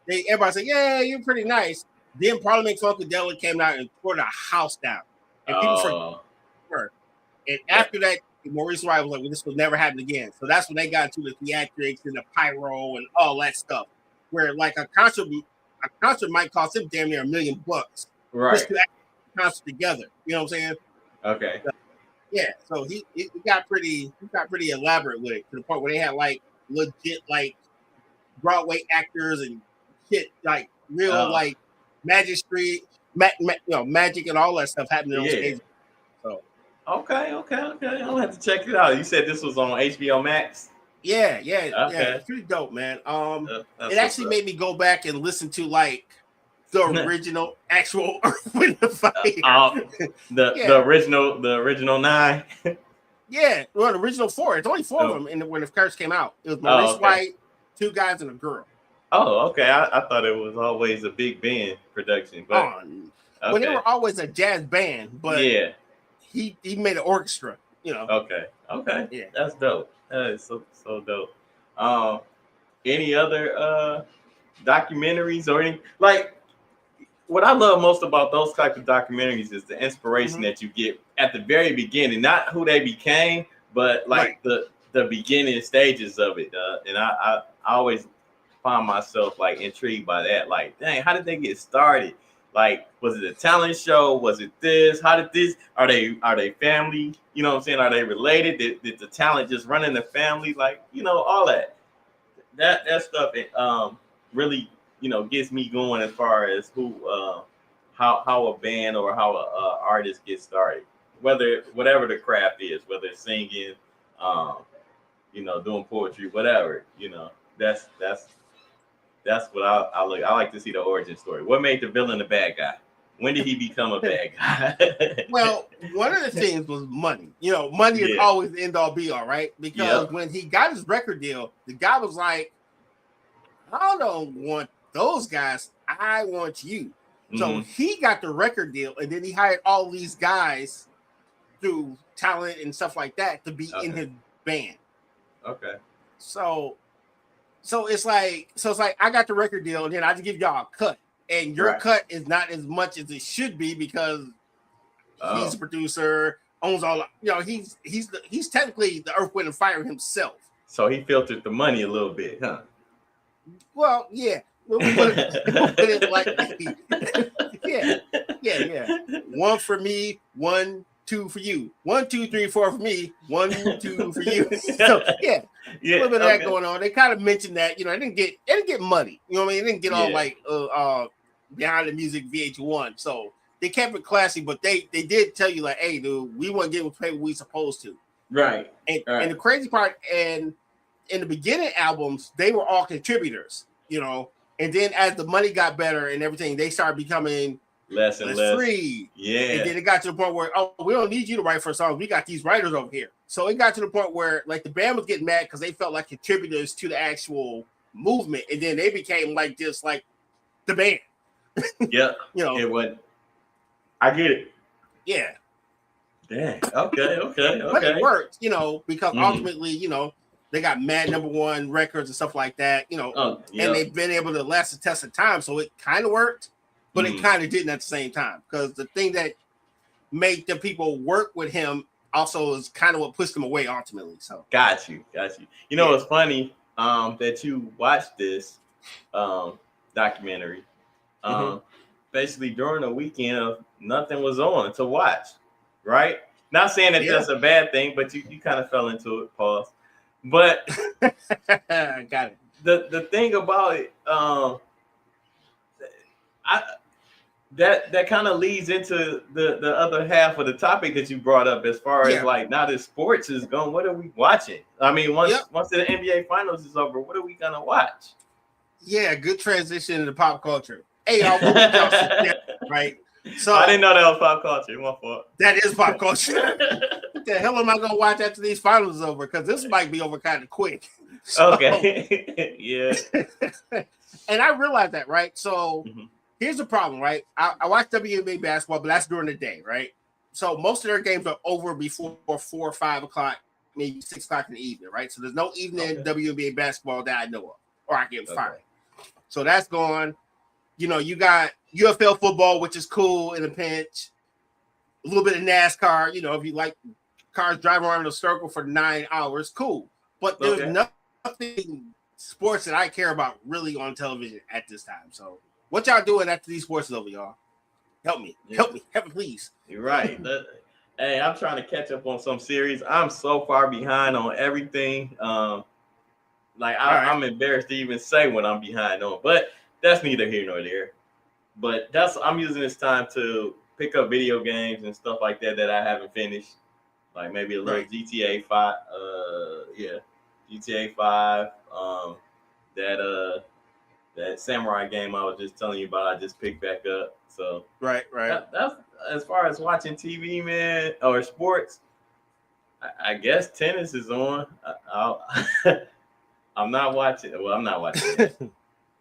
[SPEAKER 2] everybody said, yeah, you're pretty nice. Then Parliament Funkadelic came out and tore the house down. And people forgot. And after that, Maurice White was like, well, this will never happen again. So that's when they got into the theatrics and the pyro and all that stuff. Where like a concert might cost him damn near $1 million.
[SPEAKER 3] Right.
[SPEAKER 2] Just to act the concert together. You know what I'm saying?
[SPEAKER 3] Okay.
[SPEAKER 2] So, yeah. So he got pretty elaborate with it to the point where they had like legit like Broadway actors and shit, like real like magic and all that stuff happening on stage. So
[SPEAKER 3] okay. I'll have to check it out. You said this was on HBO Max?
[SPEAKER 2] Yeah. It's pretty dope, man. It actually made me go back and listen to like the original actual Earth, Wind, and Fire.
[SPEAKER 3] The original 9.
[SPEAKER 2] Yeah, well, the original 4. It's only 4 of them when the first came out. It was Maurice White, 2 guys, and a girl.
[SPEAKER 3] Oh, okay. I thought it was always a big band production, but
[SPEAKER 2] well, they were always a jazz band, but he made an orchestra.
[SPEAKER 3] Okay.
[SPEAKER 2] Yeah,
[SPEAKER 3] that's dope. That is so dope. Any other documentaries or any like? What I love most about those types of documentaries is the inspiration that you get at the very beginning, not who they became, but like the beginning stages of it. And I always find myself like intrigued by that. Like, dang, how did they get started? Like, was it a talent show? Was it this? How did this? Are they family? You know what I'm saying? Are they related? Did the talent just run in the family? Like, all that stuff. Really, gets me going as far as how a band or how a artist gets started. Whatever the craft is, whether it's singing, doing poetry, whatever. That's what I look. I like to see the origin story. What made the villain a bad guy? When did he become a bad guy?
[SPEAKER 2] Well, one of the things was money. Money is always the end all be all, right? Because when he got his record deal, the guy was like, I don't want those guys. I want you. So he got the record deal, and then he hired all these guys through talent and stuff like that to be in his band.
[SPEAKER 3] Okay.
[SPEAKER 2] So it's like I got the record deal, and then I just give y'all a cut, and your cut is not as much as it should be because he's a producer, owns all. He's technically the Earth, Wind, and Fire himself.
[SPEAKER 3] So he filtered the money a little bit, huh?
[SPEAKER 2] Well, yeah. We'll put it like yeah. 1 for me, 1, 2 for you. 1, 2, 3, 4 for me. 1, 2 for you. So a little bit of that going on. They kind of mentioned that it didn't get muddy. You know what I mean? It didn't get all like behind the music VH1. So they kept it classy, but they did tell you like, hey, dude, we want to get what we supposed to.
[SPEAKER 3] Right.
[SPEAKER 2] And the crazy part, and in the beginning albums, they were all contributors. And then as the money got better and everything, they started becoming
[SPEAKER 3] less and less
[SPEAKER 2] free.
[SPEAKER 3] Yeah.
[SPEAKER 2] And then it got to the point where, we don't need you to write for songs. We got these writers over here. So it got to the point where like the band was getting mad because they felt like contributors to the actual movement. And then they became like just like the band.
[SPEAKER 3] Yeah. It went. I get it.
[SPEAKER 2] Yeah.
[SPEAKER 3] Dang. Okay.
[SPEAKER 2] But it worked, because ultimately, they got mad #1 records and stuff like that, and they've been able to last the test of time. So it kind of worked. but it kind of didn't at the same time, because the thing that made the people work with him also is kind of what pushed him away ultimately. So
[SPEAKER 3] got you. You know, it's funny that you watched this documentary. Basically during the weekend of nothing was on to watch, right? Not saying that that's a bad thing, but you kind of fell into it. Pause. But
[SPEAKER 2] got it.
[SPEAKER 3] The thing about it, that kind of leads into the other half of the topic that you brought up, as far as like, now that sports is gone, what are we watching? I mean, once the NBA Finals is over, what are we gonna watch?
[SPEAKER 2] Yeah, good transition into pop culture. Hey, y'all, what would y'all suggest, right? So
[SPEAKER 3] I didn't know that was pop culture. My fault.
[SPEAKER 2] That is pop culture. What the hell am I gonna watch after these finals is over? Because this might be over kind of quick. So,
[SPEAKER 3] okay. Yeah.
[SPEAKER 2] And I realized that, right? So here's the problem, right? I watch WNBA basketball, but that's during the day, right? So most of their games are over before 4 or 5 o'clock, maybe 6 o'clock in the evening, right? So there's no evening WNBA basketball that I know of, or I can find. So that's gone. You know, you got UFL football, which is cool in a pinch. A little bit of NASCAR, you know, if you like cars driving around in a circle for 9 hours, cool. But there's nothing sports that I care about really on television at this time. So what y'all doing after these sports is over, y'all? Help me, please.
[SPEAKER 3] You're right. Hey, I'm trying to catch up on some series. I'm so far behind on everything. I'm embarrassed to even say what I'm behind on, but that's neither here nor there. But I'm using this time to pick up video games and stuff like that I haven't finished. Like maybe a little GTA 5. GTA 5. That samurai game I was just telling you about, I just picked back up. So
[SPEAKER 2] right.
[SPEAKER 3] That's as far as watching TV, man, or sports. I guess tennis is on. I'm not watching. Well, I'm not watching it.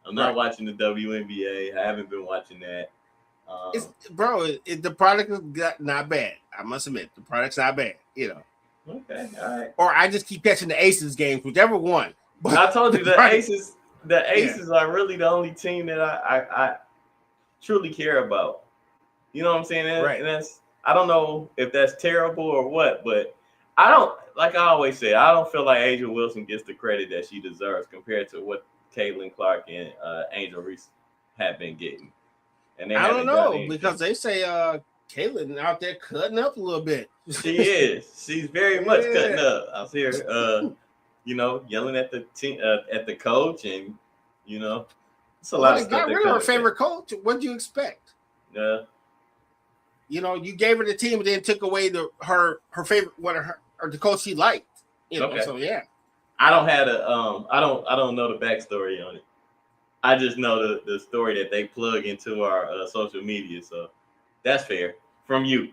[SPEAKER 3] I'm not watching the WNBA. I haven't been watching that.
[SPEAKER 2] The product is not bad. I must admit, the product's not bad. You know.
[SPEAKER 3] Okay, all right.
[SPEAKER 2] Or I just keep catching the Aces games, whichever one.
[SPEAKER 3] But I told you the Aces. The Aces are really the only team that I truly care about. You know what I'm saying? And that's, I don't know if that's terrible or what, but I don't, like I always say, I don't feel like Angel Wilson gets the credit that she deserves compared to what Caitlin Clark and Angel Reese have been getting. And
[SPEAKER 2] I don't know, because they say Caitlin out there cutting up a little bit.
[SPEAKER 3] She is. She's very much cutting up. I see her, yelling at the team, at the coach, and it's a lot of stuff.
[SPEAKER 2] Got rid of her favorite coach. What do you expect?
[SPEAKER 3] Yeah.
[SPEAKER 2] You gave her the team, and then took away her favorite, the coach she liked. So yeah.
[SPEAKER 3] I don't have I don't know the backstory on it. I just know the story that they plug into our social media. So that's fair from you.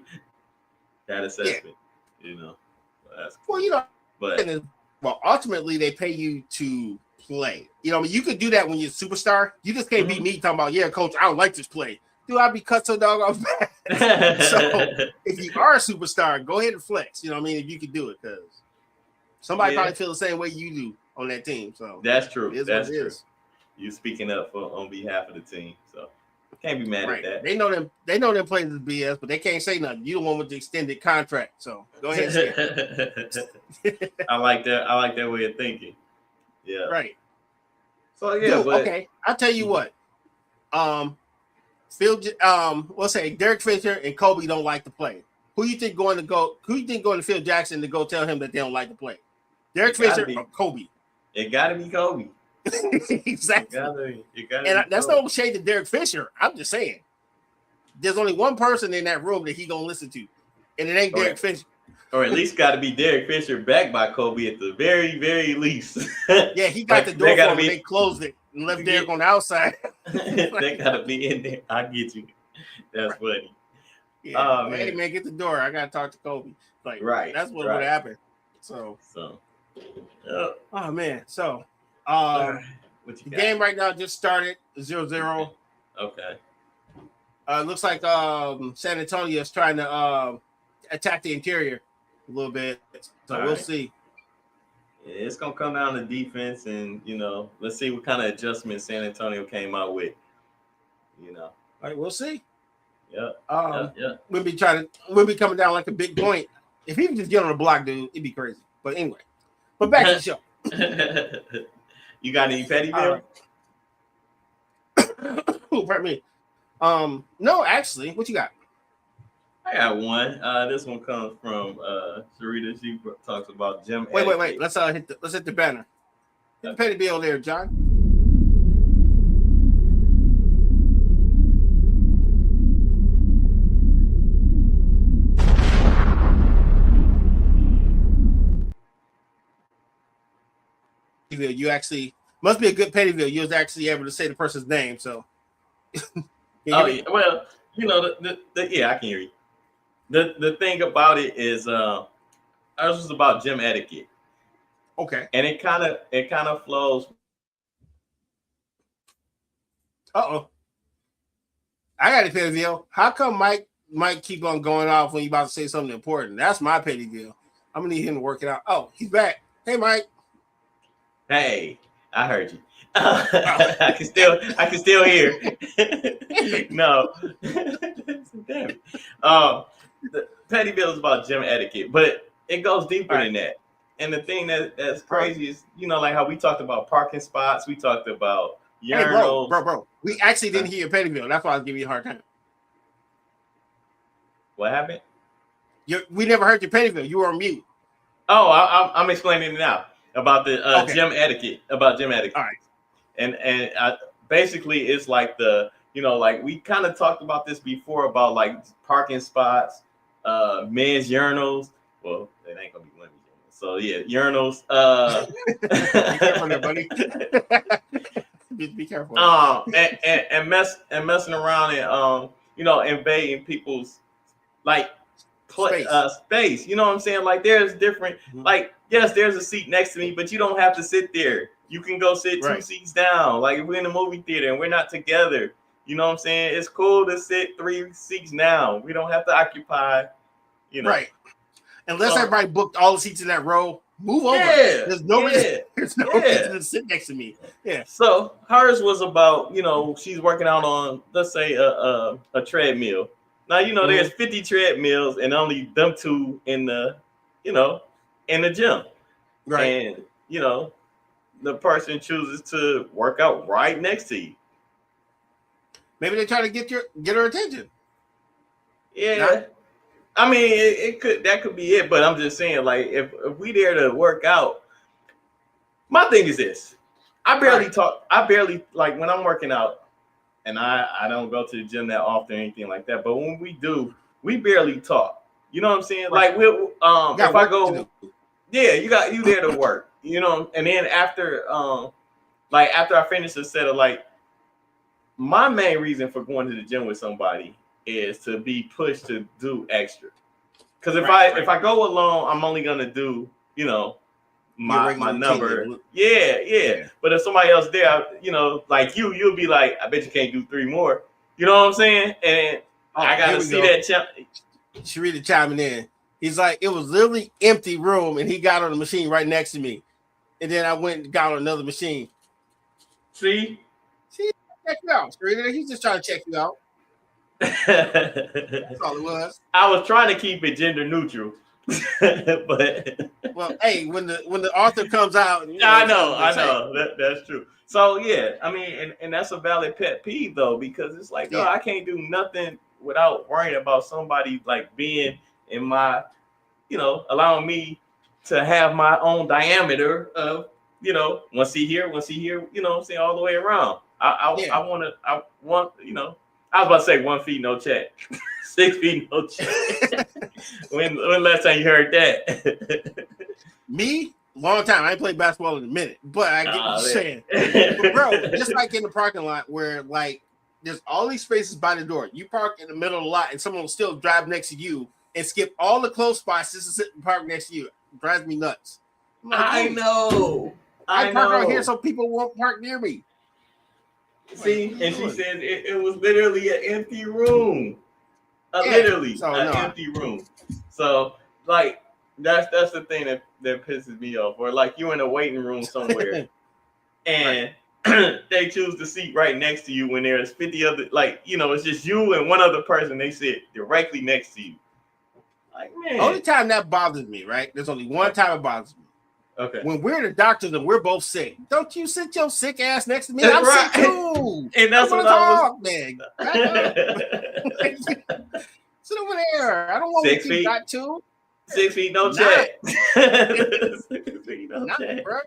[SPEAKER 3] That assessment, That's cool.
[SPEAKER 2] But ultimately they pay you to play. You could do that when you're a superstar. You just can't be me talking about, coach, I don't like this play. Dude, I'd be cut so dog off bad. So if you are a superstar, go ahead and flex. You know what I mean? If you could do it, because somebody probably feel the same way you do on that team. So
[SPEAKER 3] that's true. That's true. You speaking up on behalf of the team, so can't be mad at that.
[SPEAKER 2] They know them. They know them playing this BS, but they can't say nothing. You the one with the extended contract, so go ahead and say it.
[SPEAKER 3] I like that. I like that way of thinking. Yeah.
[SPEAKER 2] Right.
[SPEAKER 3] So yeah.
[SPEAKER 2] Okay. I'll tell you what. Let's say Derek Fisher and Kobe don't like to play. Who you think going to Phil Jackson to go tell him that they don't like to play? Derek Fisher or Kobe?
[SPEAKER 3] It got to be Kobe.
[SPEAKER 2] Exactly. That's no shade to Derek Fisher. I'm just saying. There's only one person in that room that he gonna listen to, and it ain't Derek Fisher.
[SPEAKER 3] Or at least got to be Derek Fisher backed by Kobe at the very, very least.
[SPEAKER 2] Yeah, he got the door for him, and they closed it and left Derek on the outside.
[SPEAKER 3] They got to be in there. I get you. That's funny.
[SPEAKER 2] Yeah. Hey, man, get the door. I got to talk to Kobe. That's what would happen. So. Oh, man. So. The game right now just started 0-0.
[SPEAKER 3] Okay.
[SPEAKER 2] Looks like San Antonio is trying to attack the interior a little bit. So we'll see.
[SPEAKER 3] Yeah, it's gonna come down to defense, and let's see what kind of adjustments San Antonio came out with.
[SPEAKER 2] All right, we'll see.
[SPEAKER 3] Yeah.
[SPEAKER 2] We'll be coming down like a big point. If he would just get on the block, dude, it'd be crazy. But anyway, but back to the show.
[SPEAKER 3] You got any petty bill?
[SPEAKER 2] Pardon me. No, actually, what you got?
[SPEAKER 3] I got one. This one comes from Sharita. She talks about gym.
[SPEAKER 2] Wait. Let's hit the banner. Hit the petty bill there, John. You actually must be a good petty bill. You was actually able to say the person's name, so.
[SPEAKER 3] Yeah. Well, you know, yeah, I can hear you. The thing about it is, ours was about gym etiquette.
[SPEAKER 2] Okay.
[SPEAKER 3] And it kind of flows.
[SPEAKER 2] I got a petty bill. How come Mike keep on going off when you about to say something important? That's my petty bill. I'm gonna need him to work it out. Oh, he's back. Hey, Mike.
[SPEAKER 3] Hey, I heard you. I can still hear. No. Damn it. The petty bill is about gym etiquette, but it goes deeper than that. And the thing that's crazy is, you know, like how we talked about parking spots, we talked about urinals.
[SPEAKER 2] Hey, bro. We actually didn't hear your petty bill. That's why I was giving you a hard time.
[SPEAKER 3] What happened?
[SPEAKER 2] We never heard your petty bill. You were on mute.
[SPEAKER 3] Oh, I'm explaining it now about the gym etiquette. About gym etiquette.
[SPEAKER 2] All right.
[SPEAKER 3] And basically, it's like like we kind of talked about this before about like parking spots, men's urinals. Well, it ain't gonna be women's urinals. So yeah, urinals.
[SPEAKER 2] Be careful there, buddy. Be careful.
[SPEAKER 3] And messing around and invading people's like space. You know what I'm saying? Like there's different. Like yes, there's a seat next to me, but you don't have to sit there. You can go sit 2 seats down. Like if we're in a movie theater and we're not together, you know what I'm saying? It's cool to sit 3 seats down. We don't have to occupy, Right.
[SPEAKER 2] Unless everybody booked all the seats in that row, move over. There's no reason to sit next to me. Yeah.
[SPEAKER 3] So hers was about, she's working out on, let's say, a treadmill. Now, there's 50 treadmills and only them 2 in the, in the gym.
[SPEAKER 2] Right.
[SPEAKER 3] And, the person chooses to work out right next to you.
[SPEAKER 2] Maybe they try to get her attention.
[SPEAKER 3] Yeah. I mean, that could be it, but I'm just saying, like, if we there to work out, my thing is this. I barely like when I'm working out, and I don't go to the gym that often or anything like that, but when we do, we barely talk. You know what I'm saying? Like we'll if I go, you there to work. And then after I finish a set of my main reason for going to the gym with somebody is to be pushed to do extra. Because if I go alone, I'm only gonna do, my number. Yeah. But if somebody else there, like you'll be like, I bet you can't do 3 more. You know what I'm saying? And I gotta see that.
[SPEAKER 2] Sharita chiming in. He's like, it was literally empty room, and he got on the machine right next to me. And then I went and got on another machine.
[SPEAKER 3] See,
[SPEAKER 2] check you out, Sharita. He's just trying to check you out. That's all it was.
[SPEAKER 3] I was trying to keep it gender neutral, but
[SPEAKER 2] hey, when the author comes out,
[SPEAKER 3] I know that's true. So yeah, I mean, and that's a valid pet peeve though, because it's like, I can't do nothing without worrying about somebody like being in my, allowing me to have my own diameter of, one seat here, what I'm saying, all the way around. I want, I was about to say 1 feet, no check. 6 feet, no check. when last time you heard that?
[SPEAKER 2] Me? Long time. I ain't played basketball in a minute, but I get what you're saying. But bro, just like in the parking lot where there's all these spaces by the door. You park in the middle of the lot and someone will still drive next to you and skip all the close spots just to sit and park next to you. It drives me nuts.
[SPEAKER 3] I know.
[SPEAKER 2] I park out here so people won't park near me.
[SPEAKER 3] See, and she said it was literally an empty room. Empty room. So, that's the thing that pisses me off. Or you in a waiting room somewhere, and they choose the seat right next to you when there's 50 other, like, you know, it's just you and one other person. They sit directly next to you. Like, man.
[SPEAKER 2] Only time that bothers me, right? There's only one time it bothers me.
[SPEAKER 3] Okay.
[SPEAKER 2] When we're the doctors and we're both sick, don't you sit your sick ass next to me? I'm sick too.
[SPEAKER 3] And that's
[SPEAKER 2] I
[SPEAKER 3] what
[SPEAKER 2] talk, man. Sit over there. I don't want
[SPEAKER 3] 6
[SPEAKER 2] to
[SPEAKER 3] feet.
[SPEAKER 2] got to.
[SPEAKER 3] 6 feet, no chat. 6 feet, no
[SPEAKER 2] Not,
[SPEAKER 3] chat.
[SPEAKER 2] bro.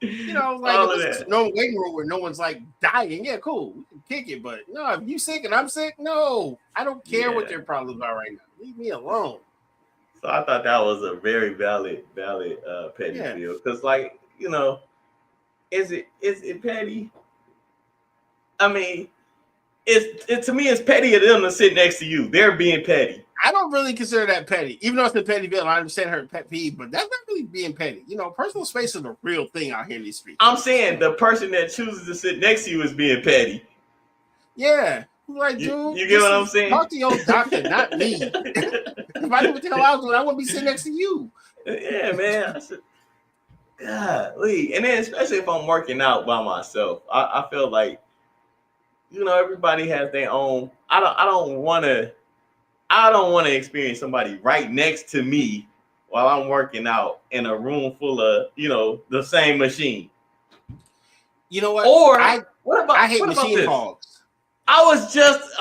[SPEAKER 2] You know, like if it's no waiting room where no one's like dying. Yeah, cool. We can kick it, but no, if you sick and I'm sick, no, I don't care what their problems are right now. Leave me alone.
[SPEAKER 3] So I thought that was a very valid petty feel, because, like, you know, is it petty? I mean, to me, it's petty of them to sit next to you. They're being petty.
[SPEAKER 2] I don't really consider that petty, even though it's the petty bill. I understand her pet peeve, but that's not really being petty. You know, personal space is a real thing out here in these streets.
[SPEAKER 3] I'm saying the person that chooses to sit next to you is being petty.
[SPEAKER 2] Yeah, like, dude,
[SPEAKER 3] you get what I'm saying?
[SPEAKER 2] Talk to your doctor, not me. If I knew what the hell I was doing, I wouldn't be sitting next to you.
[SPEAKER 3] Yeah, man. I said, golly. And then especially if I'm working out by myself, I feel like, you know, everybody has their own. I don't want to experience somebody right next to me while I'm working out in a room full of, you know, the same machine.
[SPEAKER 2] You know what?
[SPEAKER 3] Or
[SPEAKER 2] I hate
[SPEAKER 3] what
[SPEAKER 2] machine
[SPEAKER 3] about
[SPEAKER 2] hogs.
[SPEAKER 3] I was just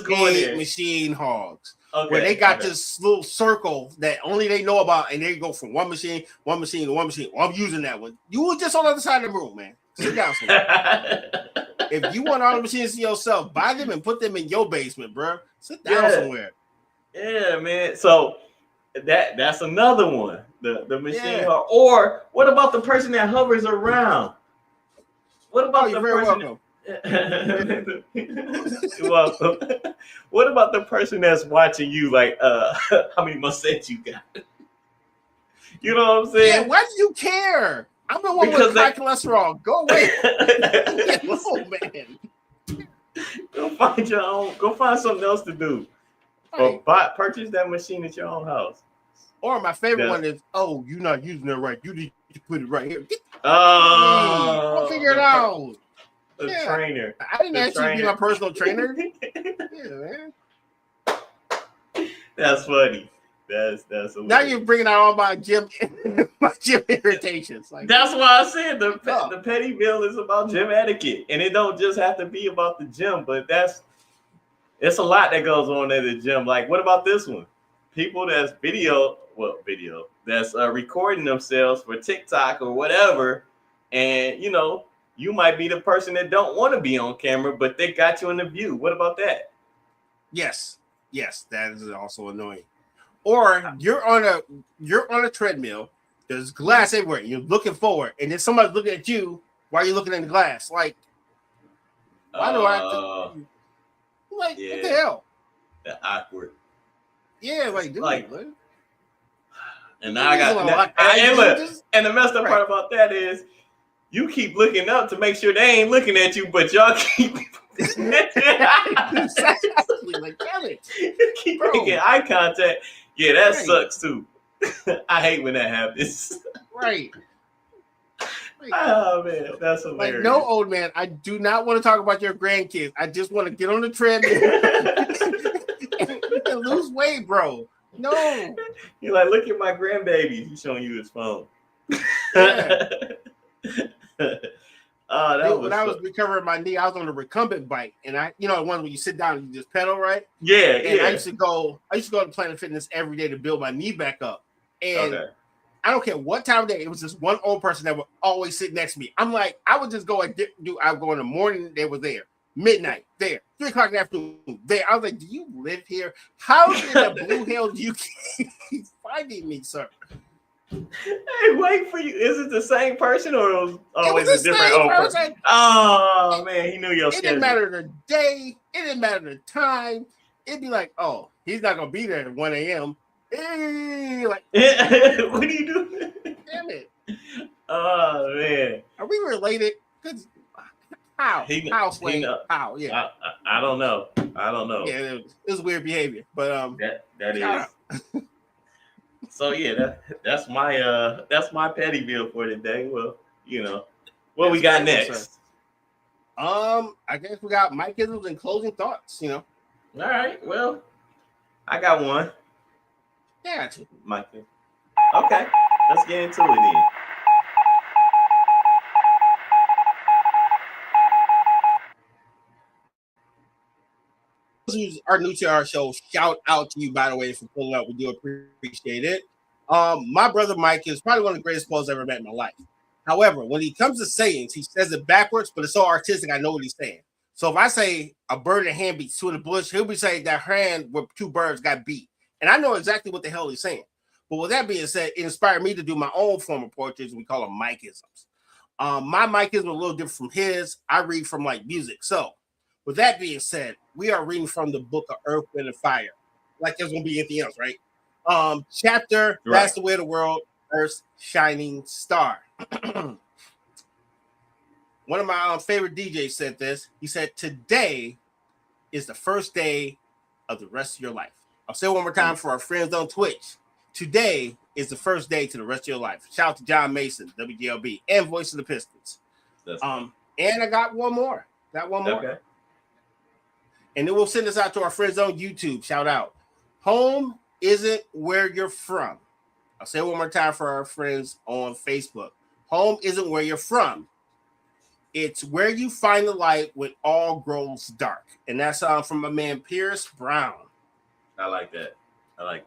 [SPEAKER 3] going there.
[SPEAKER 2] Machine hogs.
[SPEAKER 3] Okay,
[SPEAKER 2] where they got this little circle that only they know about, and they go from one machine to one machine. Well, I'm using that one. You were just on the other side of the room, man. Sit down somewhere. If you want all the machines to yourself, buy them and put them in your basement, bro. Sit down somewhere.
[SPEAKER 3] Yeah, man. So that's another one. The machine hog. Or what about the person that hovers around? What about the person?
[SPEAKER 2] Welcome.
[SPEAKER 3] You're welcome. What about the person that's watching you, like, how many muscles you got? You know what I'm saying?
[SPEAKER 2] Yeah, why do you care? I'm the one with high cholesterol. Go away. Man.
[SPEAKER 3] Go find something else to do. Right. Or purchase that machine at your own house.
[SPEAKER 2] Or my favorite one is, oh, you're not using it right. You need to put it right here.
[SPEAKER 3] I'll
[SPEAKER 2] figure it out.
[SPEAKER 3] The trainer.
[SPEAKER 2] I didn't ask you to be my personal trainer. Yeah, man.
[SPEAKER 3] That's funny. That's
[SPEAKER 2] now you're bringing out all my gym irritations. Like,
[SPEAKER 3] that's why I said the petty bill is about gym etiquette, and it don't just have to be about the gym, but it's a lot that goes on at the gym. Like, what about this one? People that's video that's recording themselves for TikTok or whatever, and you know, you might be the person that don't want to be on camera, but they got you in the view. What about that?
[SPEAKER 2] Yes, that is also annoying. Or you're on a treadmill. There's glass everywhere. You're looking forward, and then somebody's looking at you while you're looking in the glass. Like, why do I have to? Like, what the hell?
[SPEAKER 3] That awkward.
[SPEAKER 2] Yeah, like, dude.
[SPEAKER 3] Like, and now I got and the messed up part about that is you keep looking up to make sure they ain't looking at you, but y'all keep
[SPEAKER 2] exactly, like, damn it.
[SPEAKER 3] You keep making eye contact. Yeah, that sucks too. I hate when that happens.
[SPEAKER 2] Right.
[SPEAKER 3] Oh man, that's hilarious.
[SPEAKER 2] Like, no, old man, I do not want to talk about your grandkids. I just want to get on the treadmill and lose weight, bro. No.
[SPEAKER 3] You're like, look at my grandbaby. He's showing you his phone.
[SPEAKER 2] Yeah. When I was recovering my knee, I was on a recumbent bike, and the one where you sit down and you just pedal, right?
[SPEAKER 3] Yeah,
[SPEAKER 2] and I used to go to Planet Fitness every day to build my knee back up. And I don't care what time of day, it was just one old person that would always sit next to me. I'm like, I would just go I would go in the morning, they were there. Midnight, there. 3 o'clock in the afternoon, there. I was like, do you live here? How in the blue hell do you keep finding me, sir?
[SPEAKER 3] Hey, wait for you. Is it the same person or it was always a different old person? Oh man, he knew your schedule.
[SPEAKER 2] It didn't matter the day. It didn't matter the time. It'd be like, oh, he's not gonna be there at 1 a.m. Hey, like,
[SPEAKER 3] what do you do?
[SPEAKER 2] Damn it!
[SPEAKER 3] Oh man,
[SPEAKER 2] are we related? How? How? Yeah.
[SPEAKER 3] I don't know.
[SPEAKER 2] Yeah, it was weird behavior, but
[SPEAKER 3] that is. So yeah, that's my petty bill for today. Well, you know, What we got next?
[SPEAKER 2] I guess we got Mike Isms and closing thoughts.
[SPEAKER 3] All right. Well, I got one.
[SPEAKER 2] Yeah, I got you,
[SPEAKER 3] Mike. Okay, let's get into it then.
[SPEAKER 2] Who are new to our show, shout out to you, by the way, for pulling up. We do appreciate it. My brother Mike is probably one of the greatest players I've ever met in my life. However, when he comes to sayings, he says it backwards, but it's so artistic, I know what he's saying. So if I say a bird and hand beats two in the bush, he'll be saying that hand with two birds got beat. And I know exactly what the hell he's saying. But with that being said, it inspired me to do my own form of poetry. We call them Mike-isms. My Mike-ism is a little different from his. I read from like music. So with that being said, we are reading from the book of Earth, Wind, and Fire. Like there's going to be anything else, right? Chapter, right. That's the way of the world, Earth's shining star. One of my favorite DJs said this. He said, today is the first day of the rest of your life. I'll say it one more time for our friends on Twitch. Today is the first day to the rest of your life. Shout out to John Mason, WGLB, and Voice of the Pistons. And I got one more. Okay. And then we'll send this out to our friends on YouTube. Shout out. Home isn't where you're from. I'll say it one more time for our friends on Facebook. Home isn't where you're from. It's where you find the light when all grows dark. And that's from my man Pierce Brown.
[SPEAKER 3] I like that.
[SPEAKER 2] Every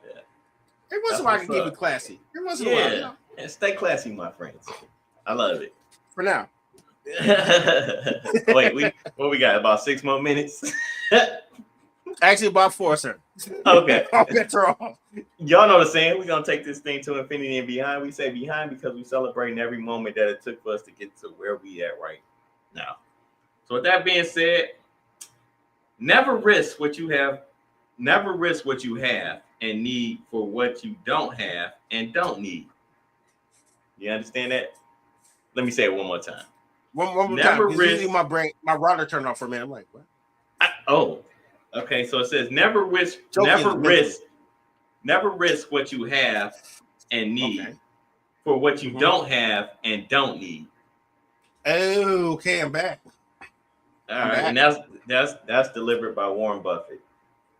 [SPEAKER 2] once in a while I can keep it classy. Every once in a while, you know?
[SPEAKER 3] And stay classy, my friends. I love it.
[SPEAKER 2] For now.
[SPEAKER 3] Wait, what we got? About 6 more minutes?
[SPEAKER 2] Actually, about 4, sir.
[SPEAKER 3] Okay.
[SPEAKER 2] I'll get her off.
[SPEAKER 3] Y'all know the saying. We're going to take this thing to infinity and behind. We say behind because we're celebrating every moment that it took for us to get to where we at right now. So with that being said, never risk what you have and need for what you don't have and don't need. You understand that? Let me say it one more time.
[SPEAKER 2] One more time. Risk. My router turned off for a minute. I'm like, what?
[SPEAKER 3] Okay. So it says never risk what you have and need for what you don't have and don't need.
[SPEAKER 2] Oh, okay, I'm back.
[SPEAKER 3] All right, and that's delivered by Warren Buffett.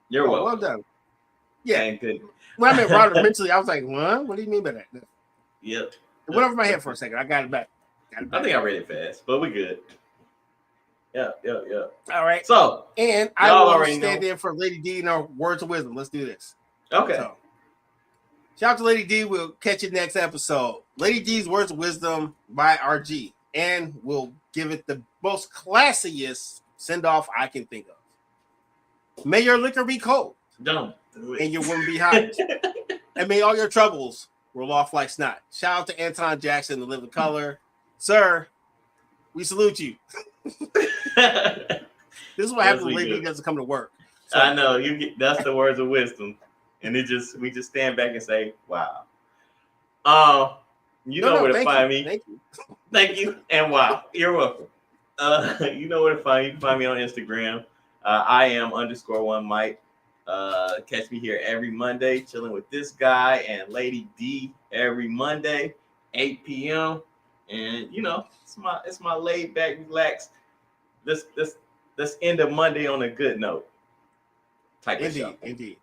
[SPEAKER 3] You're welcome.
[SPEAKER 2] Well done. Yeah.
[SPEAKER 3] And good.
[SPEAKER 2] When I meant router mentally, I was like, what? What do you mean by that?
[SPEAKER 3] Yep.
[SPEAKER 2] It went over my head for a second. I got it back.
[SPEAKER 3] I think I read it fast, but we're good. Yeah.
[SPEAKER 2] All right.
[SPEAKER 3] So,
[SPEAKER 2] and I will stand in for Lady D in our words of wisdom. Let's do this.
[SPEAKER 3] Okay.
[SPEAKER 2] So, shout out to Lady D. We'll catch you next episode. Lady D's words of wisdom by RG. And we'll give it the most classiest send-off I can think of. May your liquor be cold.
[SPEAKER 3] Don't do it.
[SPEAKER 2] And your woman be hot. And may all your troubles roll off like snot. Shout out to Anton Jackson, the Living Color. Sir, we salute you. This is what happens when Lady doesn't come to work.
[SPEAKER 3] So, I know that's the words of wisdom. And we just stand back and say, wow. You know where to find me. Thank you. And wow. You're welcome. You know where to find me. You can find me on Instagram. I am _1 Mike. Catch me here every Monday, chilling with this guy and Lady D every Monday, 8 p.m. And it's my laid back, relaxed. Let's end of Monday on a good note.
[SPEAKER 2] Indeed.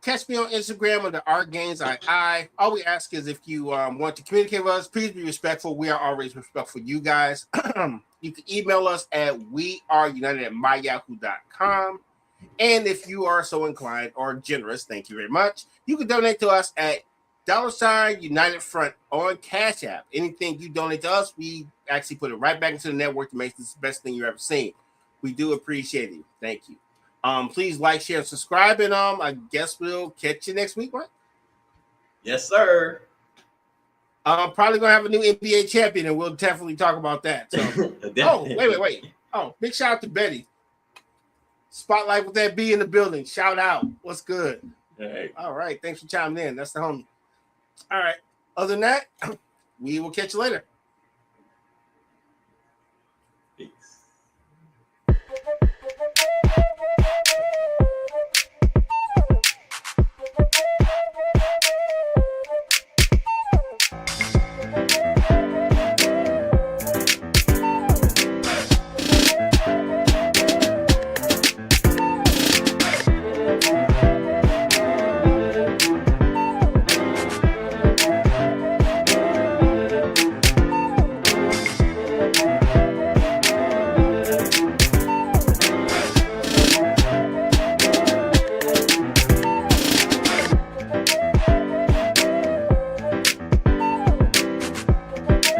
[SPEAKER 2] Catch me on Instagram under ArtGainsII. All we ask is if you want to communicate with us, please be respectful. We are always respectful for you guys. You can email us at weareunited@myyahoo.com. And if you are so inclined or generous, thank you very much, you can donate to us at $United Front on Cash App. Anything you donate to us, we actually put it right back into the network to make this the best thing you've ever seen. We do appreciate it. Thank you. Please like, share, and subscribe, and I guess we'll catch you next week, right?
[SPEAKER 3] Yes, sir.
[SPEAKER 2] I'm probably gonna have a new NBA champion, and we'll definitely talk about that. So, wait. Oh, big shout out to Betty. Spotlight with that B in the building. Shout out. What's good? All right. Thanks for chiming in. That's the homie. All right. Other than that, we will catch you later.